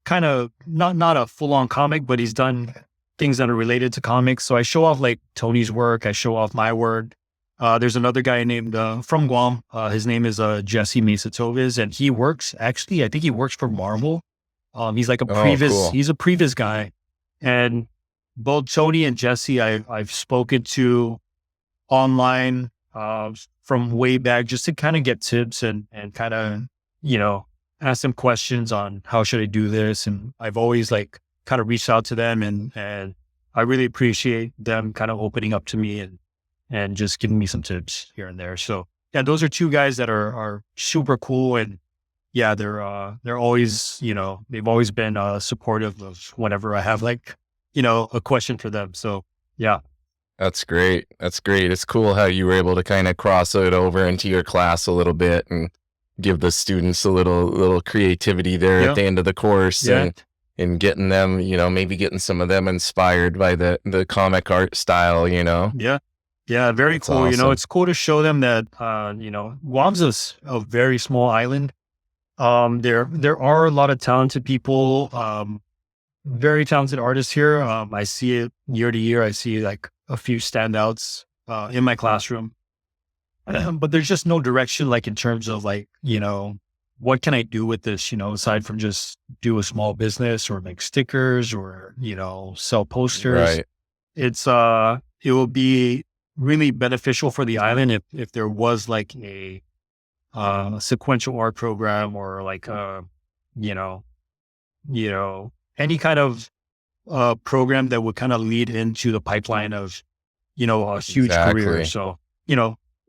kind of not a full on comic, but he's done things that are related to comics. So I show off like Tony's work. I show off my work. There's another guy named from Guam. His name is Jesse Mesa Tovis, and I think he works for Marvel. He's like Cool. he's a previous guy. And both Tony and Jesse, I've spoken to online from way back just to kind of get tips and kind of, ask them questions on how should I do this. And I've always like kind of reached out to them and I really appreciate them kind of opening up to me and just giving me some tips here and there. So yeah, those are two guys that are super cool. And yeah, they're always, they've always been supportive of whenever I have like, a question for them. So yeah. That's great. That's great. It's cool how you were able to kind of cross it over into your class a little bit and give the students a little creativity there Yeah. at the end of the course Yeah. and getting them, maybe getting some of them inspired by the comic art style, Yeah. Yeah. Very That's cool. awesome. It's cool to show them that, Guam's a very small island. There are a lot of talented people, very talented artists here. I see it year to year. I see like a few standouts, in my classroom, but there's just no direction, like in terms of like, what can I do with this, aside from just do a small business or make stickers or, sell posters. Right. It will be really beneficial for the island if there was like a sequential art program or like you know any kind of program that would kind of lead into the pipeline of a huge career. Exactly. So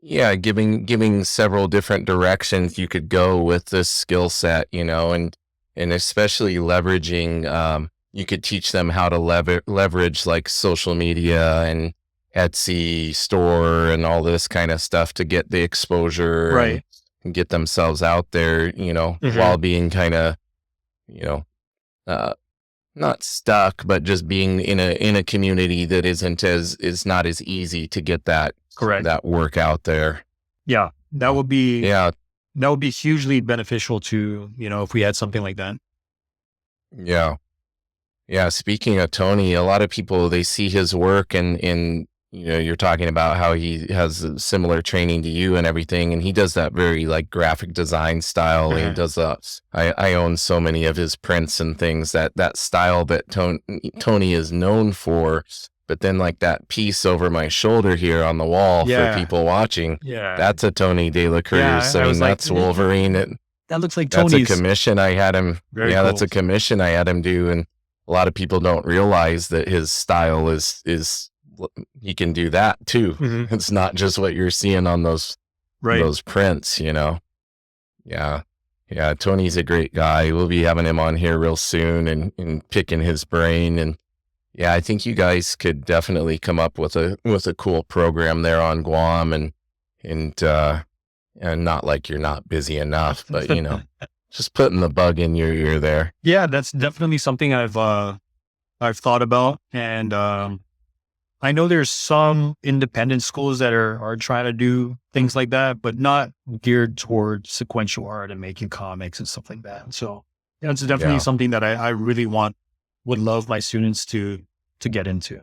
Yeah, giving several different directions you could go with this skill set, and especially leveraging, you could teach them how to leverage like social media and Etsy store and all this kind of stuff to get the exposure right. and get themselves out there, Mhm. while being kind of, you know, uh, not stuck, but just being in a community that is not as easy to get that work out there. Yeah, that would be Yeah. that would be hugely beneficial to, if we had something like that. Yeah. Yeah. Speaking of Tony, a lot of people, they see his work and you're talking about how he has a similar training to you and everything. And he does that very like graphic design style. And he does I own so many of his prints and things, that style that Tony is known for. But then like that piece over my shoulder here on the wall for people watching, that's a Tony De La Cruz. I mean, that's Wolverine. That looks like Tony's. That's a commission I had him. Cool. That's a commission I had him do. And a lot of people don't realize that his style is he can do that too. Mm-hmm. It's not just what you're seeing on those prints, Yeah. Yeah. Tony's a great guy. We'll be having him on here real soon and picking his brain. And yeah, I think you guys could definitely come up with a cool program there on Guam and not like you're not busy enough, but just putting the bug in your ear there. Yeah, that's definitely something I've thought about. And I know there's some independent schools that are trying to do things like that, but not geared toward sequential art and making comics and stuff like that. So it's definitely something that I really would love my students to get into.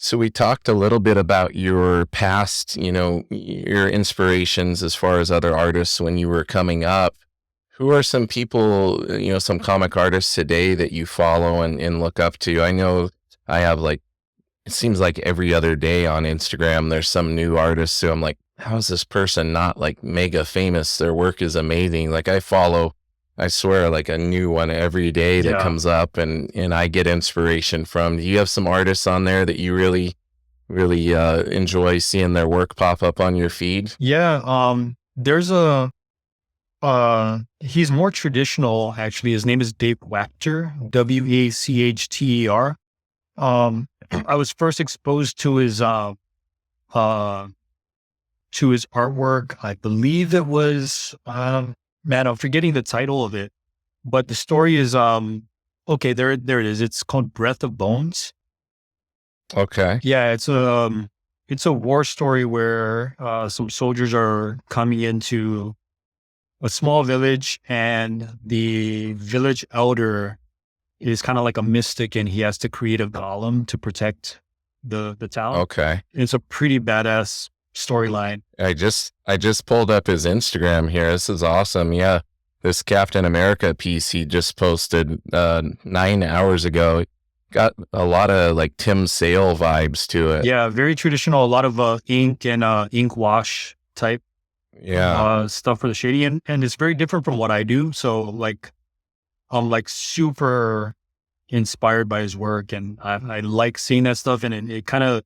So we talked a little bit about your past, your inspirations as far as other artists when you were coming up. Who are some people, some comic artists today that you follow and look up to? I know I have it seems like every other day on Instagram, there's some new artist who I'm like, how is this person not like mega famous? Their work is amazing. Like I follow, I swear, like a new one every day that comes up and I get inspiration from. Do you have some artists on there that you really, really enjoy seeing their work pop up on your feed? Yeah. There's he's more traditional actually. His name is Dave Wachter, Wachter. I was first exposed to his artwork. I believe it was, I'm forgetting the title of it, but the story is, okay, there it is. It's called Breath of Bones. Okay. Yeah. It's a war story where, some soldiers are coming into a small village and the village elder is kind of like a mystic and he has to create a golem to protect the town. Okay. It's a pretty badass storyline. I just pulled up his Instagram here. This is awesome. Yeah. This Captain America piece he just posted 9 hours ago. Got a lot of like Tim Sale vibes to it. Yeah, very traditional. A lot of ink and ink wash type stuff for the shading. And it's very different from what I do. So like I'm like super inspired by his work and I like seeing that stuff and it kind of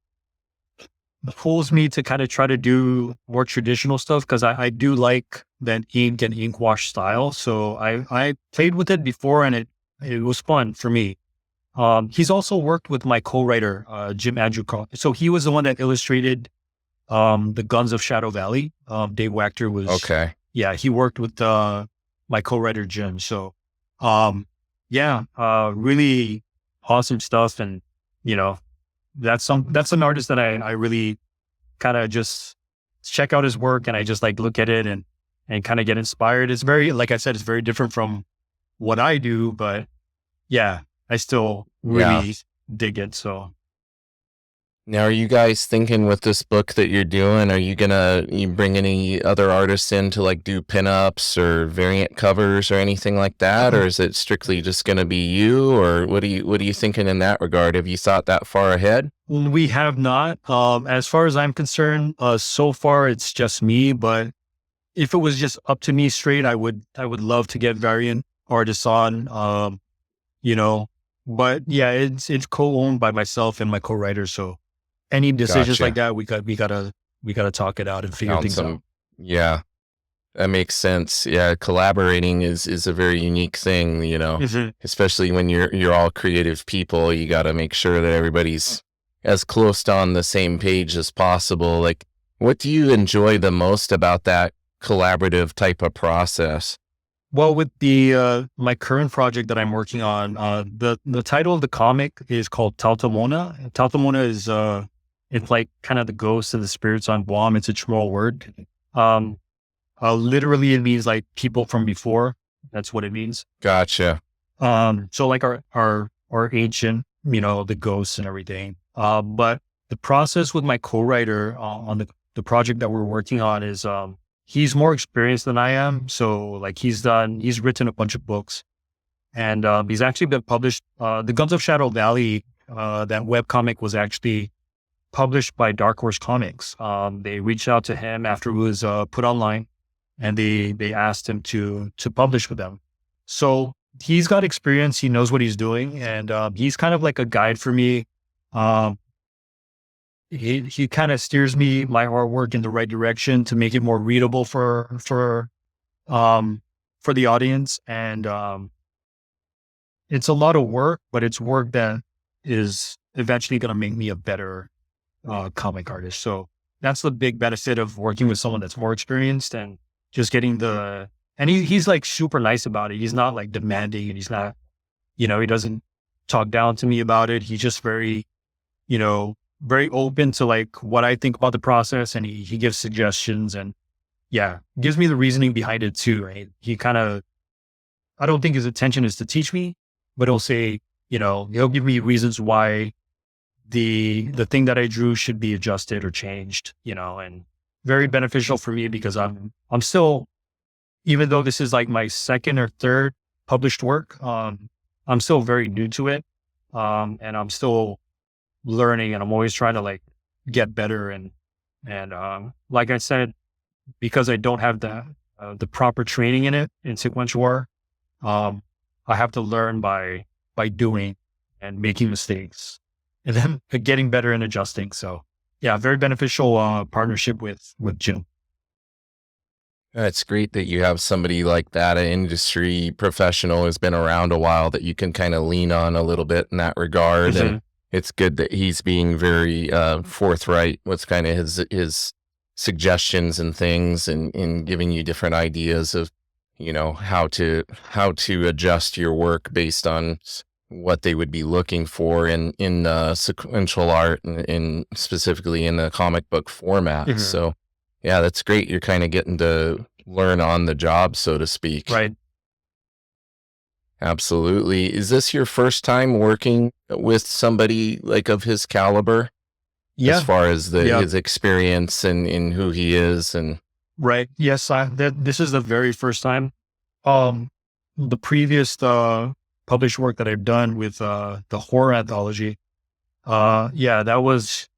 pulls me to kind of try to do more traditional stuff because I do like that ink and ink wash style. So I played with it before and it was fun for me. He's also worked with my co-writer, Jim Andrew Carl. So he was the one that illustrated the Guns of Shadow Valley. Dave Wachter was okay. Yeah, he worked with my co-writer Jim. So really awesome stuff. And, that's an artist that I really kind of just check out his work and I just like look at it and kind of get inspired. It's very, like I said, it's very different from what I do, but yeah, I still really dig it. So. Now, are you guys thinking with this book that you're doing, are you bring any other artists in to like do pinups or variant covers or anything like that? Or is it strictly just going to be you, or what are you thinking in that regard? Have you thought that far ahead? We have not. As far as I'm concerned, so far it's just me, but if it was just up to me straight, I would love to get variant artists on, but yeah, it's co-owned by myself and my co-writer. So any decisions like that, we gotta talk it out and figure things out. Yeah, that makes sense. Yeah, collaborating is a very unique thing, Mm-hmm. Especially when you're all creative people. You got to make sure that everybody's as close to on the same page as possible. Like, what do you enjoy the most about that collaborative type of process? Well, with the my current project that I'm working on, the title of the comic is called Tautamona. Tautamona is it's like kind of the ghosts and the spirits on Guam. It's a Chamorro word. Um, Literally, it means like people from before. That's what it means. Gotcha. So like our ancient, the ghosts and everything. But the process with my co-writer on the project that we're working on is he's more experienced than I am. So like he's written a bunch of books, and he's actually been published. The Guns of Shadow Valley, that webcomic was actually published by Dark Horse Comics. They reached out to him after it was put online, and they asked him to publish with them. So he's got experience. He knows what he's doing, and he's kind of like a guide for me. He kind of steers me, my artwork, in the right direction to make it more readable for the audience. And it's a lot of work, but it's work that is eventually going to make me a better comic artist. So that's the big benefit of working with someone that's more experienced, and just getting and he's like super nice about it. He's not like demanding, and he's not, he doesn't talk down to me about it. He's just very, very open to like what I think about the process, and he gives suggestions, and gives me the reasoning behind it too, right? He kind of, I don't think his intention is to teach me, but he'll say, he'll give me reasons why the thing that I drew should be adjusted or changed, and very beneficial for me, because I'm still, even though this is like my second or third published work, I'm still very new to it. And I'm still learning, and I'm always trying to like get better. And like I said, because I don't have the proper training in sequential art, I have to learn by doing and making mistakes, and then getting better and adjusting. So very beneficial partnership with Jim. It's great that you have somebody like that, an industry professional who's been around a while, that you can kind of lean on a little bit in that regard. Mm-hmm. And it's good that he's being very forthright with kind of his suggestions and things, and giving you different ideas of, how to adjust your work based on what they would be looking for in sequential art, and specifically in the comic book format. Mm-hmm. So yeah, that's great. You're kind of getting to learn on the job, so to speak. Right. Absolutely. Is this your first time working with somebody like of his caliber? Yeah. As far as his experience and who he is, and right. Yes. This is the very first time. The previous published work that I've done with the horror anthology, it was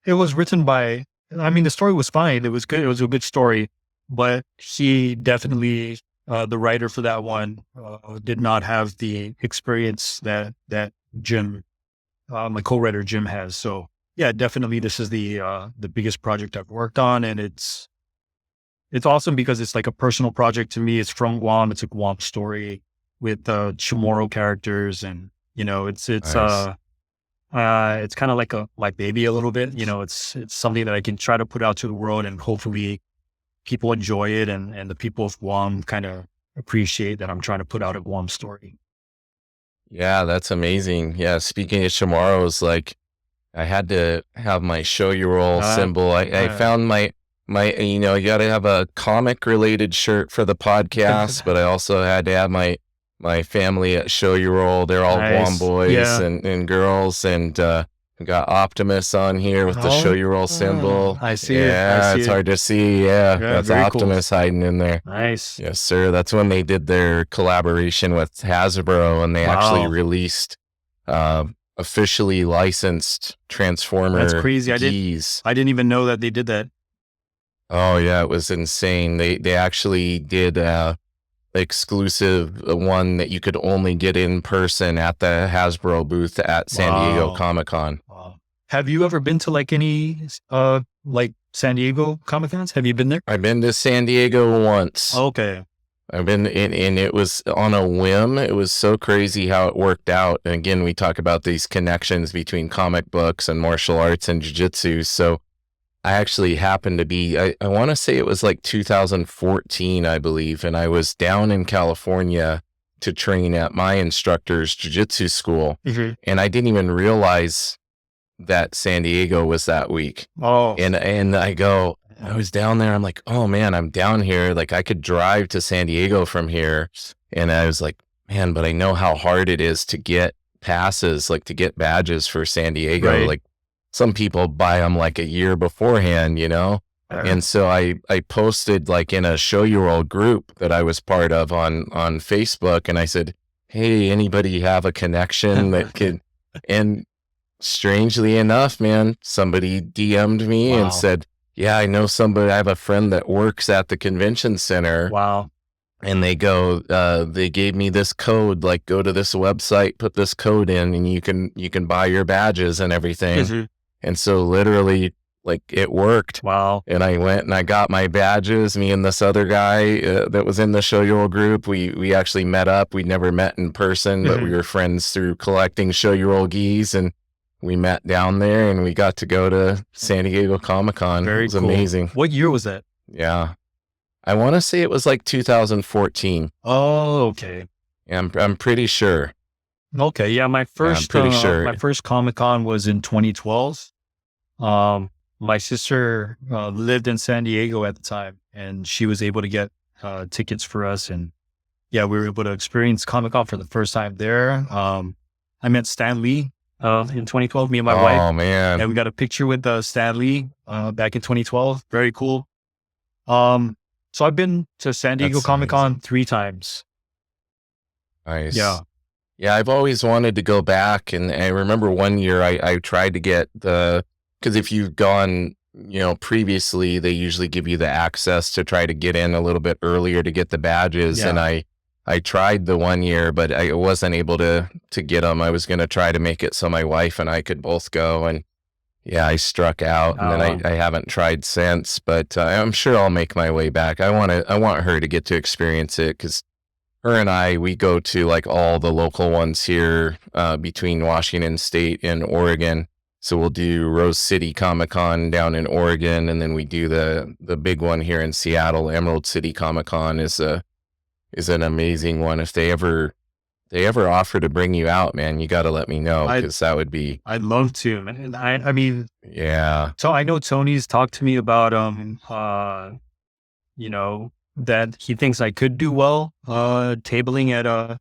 written by, the story was fine. It was good. It was a good story, but he definitely, the writer for that one, did not have the experience that Jim, my co-writer Jim, has. So definitely this is the biggest project I've worked on, and it's awesome because it's like a personal project to me. It's from Guam. It's a Guam story with Chamorro characters, and it's nice. it's kind of like my baby a little bit. It's something that I can try to put out to the world, and hopefully people enjoy it, and the people of Guam kind of appreciate that I'm trying to put out a Guam story. Yeah, that's amazing. Yeah, speaking of Chamorros, like I had to have my show you roll symbol. I found my you got to have a comic related shirt for the podcast, but I also had to have my family at Show You Roll. They're all Guam boys and girls, and we got Optimus on here with the Show You Roll symbol. I see it. It's hard to see. That's Optimus hiding in there. Nice. Yes, sir. That's when they did their collaboration with Hasbro, and they actually released officially licensed Transformer. That's crazy. I didn't even know that they did that. Oh yeah, it was insane. They actually did exclusive one that you could only get in person at the Hasbro booth at San Diego Comic-Con. Wow. Have you ever been to like any like San Diego Comic-Cons? Have you been there? I've been to San Diego once. Okay. I've been in, and it was on a whim. It was so crazy how it worked out. And again, we talk about these connections between comic books and martial arts and jiu-jitsu. So I actually happened to be, I want to say it was like 2014, I believe. And I was down in California to train at my instructor's jiu-jitsu school. Mm-hmm. And I didn't even realize that San Diego was that week. Oh, And I was down there. I'm like, oh man, I'm down here. Like I could drive to San Diego from here. And I was like, man, but I know how hard it is to get passes, like to get badges for San Diego. Right. Like some people buy them like a year beforehand, you know? And so I posted like in a show your old group that I was part of on Facebook. And I said, hey, anybody have a connection that could, and strangely enough, man, somebody DM'd me and said, yeah, I know somebody, I have a friend that works at the convention center. Wow. And they gave me this code, like go to this website, put this code in and you can buy your badges and everything. Mm-hmm. And so literally like it worked. Wow. And I went and I got my badges. Me and this other guy that was in the show your old group, we actually met up. We'd never met in person, but we were friends through collecting show your old gis, and we met down there and we got to go to San Diego Comic-Con. Very It was cool. amazing. What year was that? Yeah. I want to say it was like 2014. Oh, okay. Yeah, I'm pretty sure. Okay. Yeah. My first, pretty sure. my first Comic-Con was in 2012. My sister lived in San Diego at the time, and she was able to get tickets for us. And yeah, we were able to experience Comic-Con for the first time there. I met Stan Lee in 2012, me and my wife. Oh, man. And we got a picture with Stan Lee back in 2012. Very cool. So I've been to San Diego That's Comic-Con 3 times. Nice. Yeah. Yeah, I've always wanted to go back. And I remember one year I tried to get because if you've gone, you know, previously, they usually give you the access to try to get in a little bit earlier to get the badges. Yeah. And I tried the one year, but I wasn't able to get them. I was going to try to make it so my wife and I could both go. And yeah, I struck out, and then I haven't tried since, but I'm sure I'll make my way back. I want her to get to experience it, because her and we go to like all the local ones here between Washington State and Oregon. So we'll do Rose City Comic-Con down in Oregon, and then we do the big one here in Seattle. Emerald City Comic-Con is an amazing one. If they ever offer to bring you out, man, you got to let me know, because that would be. I'd love to, man. And I mean, yeah. So I know Tony's talked to me about, you know, that he thinks I could do well, tabling at a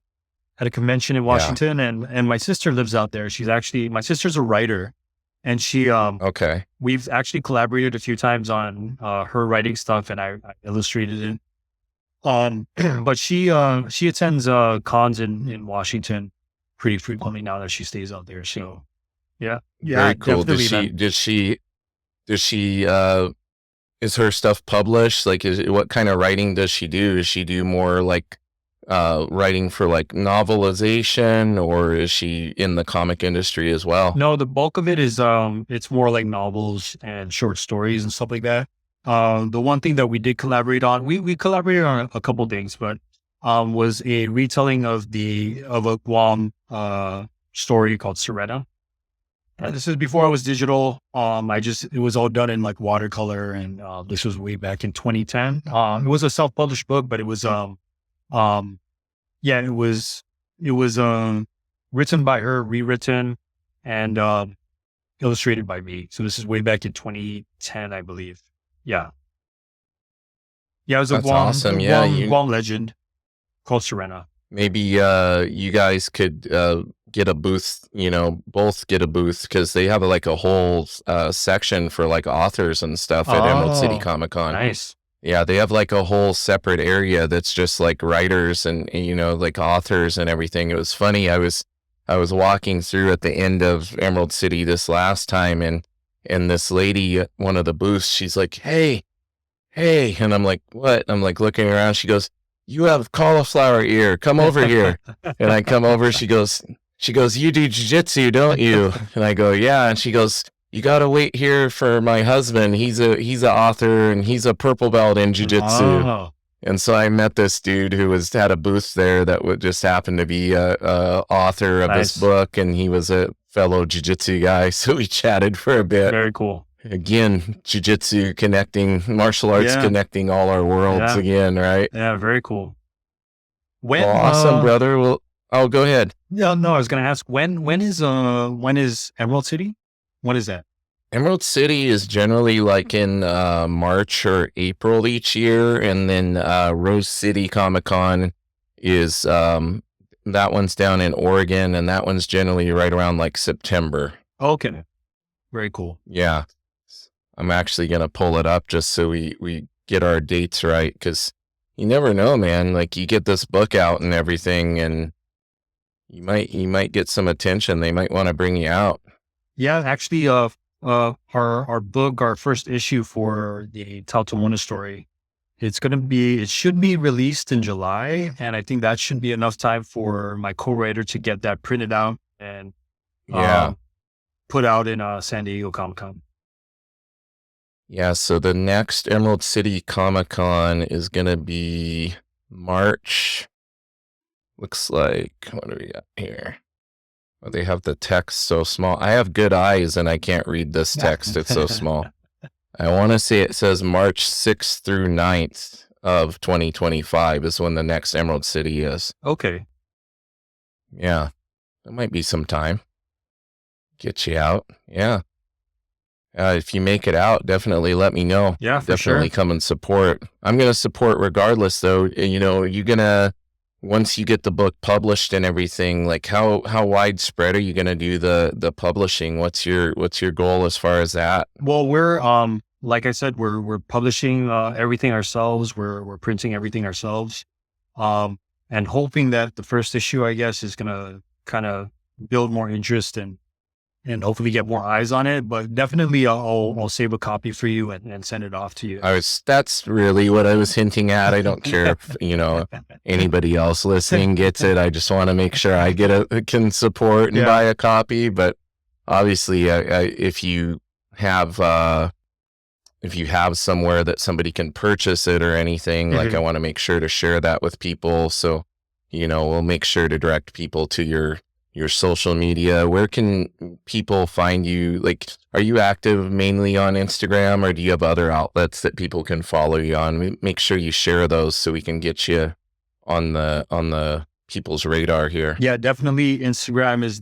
convention in Washington, and my sister lives out there. My sister's a writer, and she, okay. We've actually collaborated a few times on her writing stuff, and I illustrated it. But she attends cons in Washington pretty frequently now that she stays out there. So yeah. Very cool. Does she is her stuff published? Like, what kind of writing does she do? Does she do more like writing for like novelization, or is she in the comic industry as well? No, the bulk of it is it's more like novels and short stories and stuff like that. The one thing that we did collaborate on, we collaborated on a couple things, but was a retelling of a Guam story called Serena. This is before I was digital. It was all done in like watercolor, and this was way back in 2010. It was a self-published book, but it was it was written by her, rewritten, and illustrated by me. So this is way back in 2010, I believe. Yeah. Yeah, it was a awesome. Guam legend called Serena. Maybe you guys could get a booth, both get a booth, because they have like a whole section for like authors and stuff at Emerald City Comic-Con. Nice. Yeah, they have like a whole separate area that's just like writers and like authors and everything. It was funny. I was walking through at the end of Emerald City this last time, and this lady at one of the booths, she's like, hey, and I'm like, what? I'm like looking around. She goes, you have cauliflower ear. Come over here. And I come over. She goes, you do jiu-jitsu, don't you? And I go, yeah. And she goes, you got to wait here for my husband. He's an author, and he's a purple belt in jiu-jitsu. Oh. And so I met this dude who had a booth there that would just happen to be a author of this book, and he was a fellow jiu-jitsu guy. So we chatted for a bit. Very cool. again, jiu-jitsu connecting, martial arts connecting all our worlds again, right? Yeah, very cool. Well, awesome, brother. Well, oh, go ahead. Yeah, no, I was going to ask when is Emerald City? What is that? Emerald City is generally like in March or April each year, and then Rose City Comic-Con is that one's down in Oregon, and that one's generally right around like September. Okay, very cool. Yeah, I'm actually gonna pull it up just so we get our dates right, because you never know, man. Like, you get this book out and everything, and you might get some attention. They might want to bring you out. Yeah, actually, our book, our first issue for the Taotawana story, it should be released in July, and I think that should be enough time for my co-writer to get that printed out and put out in San Diego Comic-Con. Yeah, so the next Emerald City Comic-Con is gonna be March. Looks like, what do we got here? Oh, they have the text so small. I have good eyes and I can't read this text. It's so small. I want to say it says March 6th through 9th of 2025 is when the next Emerald City is. Okay. Yeah. There might be some time. Get you out. Yeah. If you make it out, definitely let me know. Yeah, for definitely sure. Come and support. I'm going to support regardless, though. You know, you're going to, once you get the book published and everything, like how widespread are you going to do the publishing? What's your goal as far as that? Well, we're like I said, we're publishing everything ourselves. We're printing everything ourselves, and hoping that the first issue, I guess, is going to kind of build more interest and hopefully get more eyes on it. But definitely, I'll save a copy for you and send it off to you. That's really what I was hinting at. I don't care if, you know, anybody else listening gets it. I just want to make sure I can support and buy a copy. But obviously, if you have somewhere that somebody can purchase it or anything, like, I want to make sure to share that with people. So, you know, we'll make sure to direct people to your social media. Where can people find you? Like, are you active mainly on Instagram, or do you have other outlets that people can follow you on? Make sure you share those so we can get you on the people's radar here. Yeah, definitely. Instagram is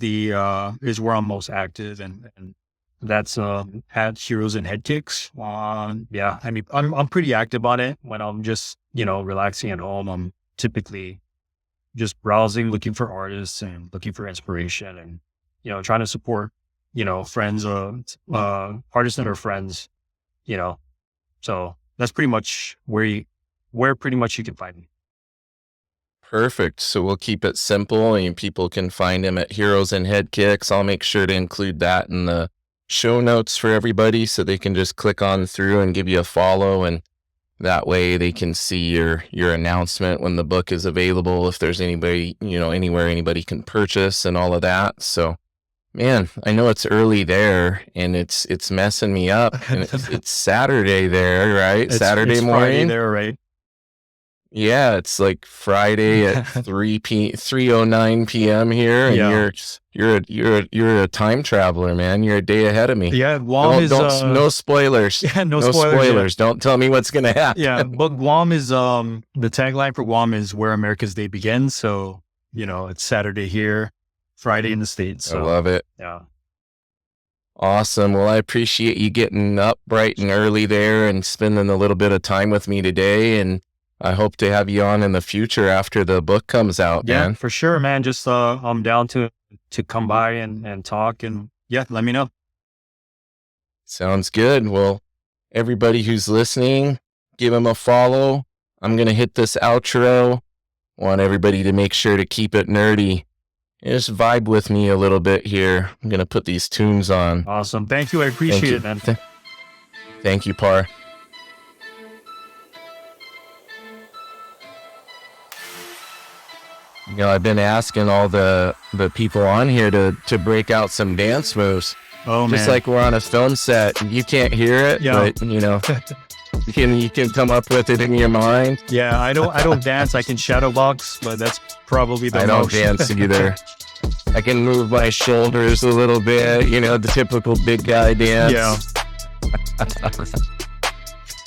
where I'm most active, and that's at Heroesandheadkicks. Yeah, I mean, I'm pretty active on it when I'm just, you know, relaxing at home. I'm typically just browsing, looking for artists and looking for inspiration, and, you know, trying to support, you know, friends, artists that are friends, you know. So that's pretty much where pretty much you can find me. Perfect. So we'll keep it simple, and people can find him at Heroes and Head Kicks. I'll make sure to include that in the show notes for everybody, so they can just click on through and give you a follow, and that way they can see your announcement when the book is available, if there's anybody, you know, anywhere anybody can purchase and all of that. So, man, I know it's early there, and it's messing me up. And it's Saturday there, right? Saturday morning. Friday there, right? Yeah, it's like Friday at 3:09 p.m. here, and you're a time traveler, man. You're a day ahead of me. Yeah, Guam no spoilers. Yeah, no spoilers. Don't tell me what's gonna happen. Yeah, but Guam is the tagline for Guam is where America's day begins. So, you know, it's Saturday here, Friday in the States. So, I love it. Yeah. Awesome. Well, I appreciate you getting up bright and early there and spending a little bit of time with me today, and I hope to have you on in the future after the book comes out, man. Yeah, for sure, man. Just I'm down to come by and talk, and yeah, let me know. Sounds good. Well, everybody who's listening, give him a follow. I'm going to hit this outro. Want everybody to make sure to keep it nerdy. Just vibe with me a little bit here. I'm going to put these tunes on. Awesome. Thank you. I appreciate it, man. Thank you, Par. You know, I've been asking all the people on here to break out some dance moves. Oh, Just like we're on a film set. You can't hear it, but, you know, you can come up with it in your mind. Yeah, I don't dance. I can shadow box, but that's probably the most. I don't dance either. I can move my shoulders a little bit, you know, the typical big guy dance. Yeah.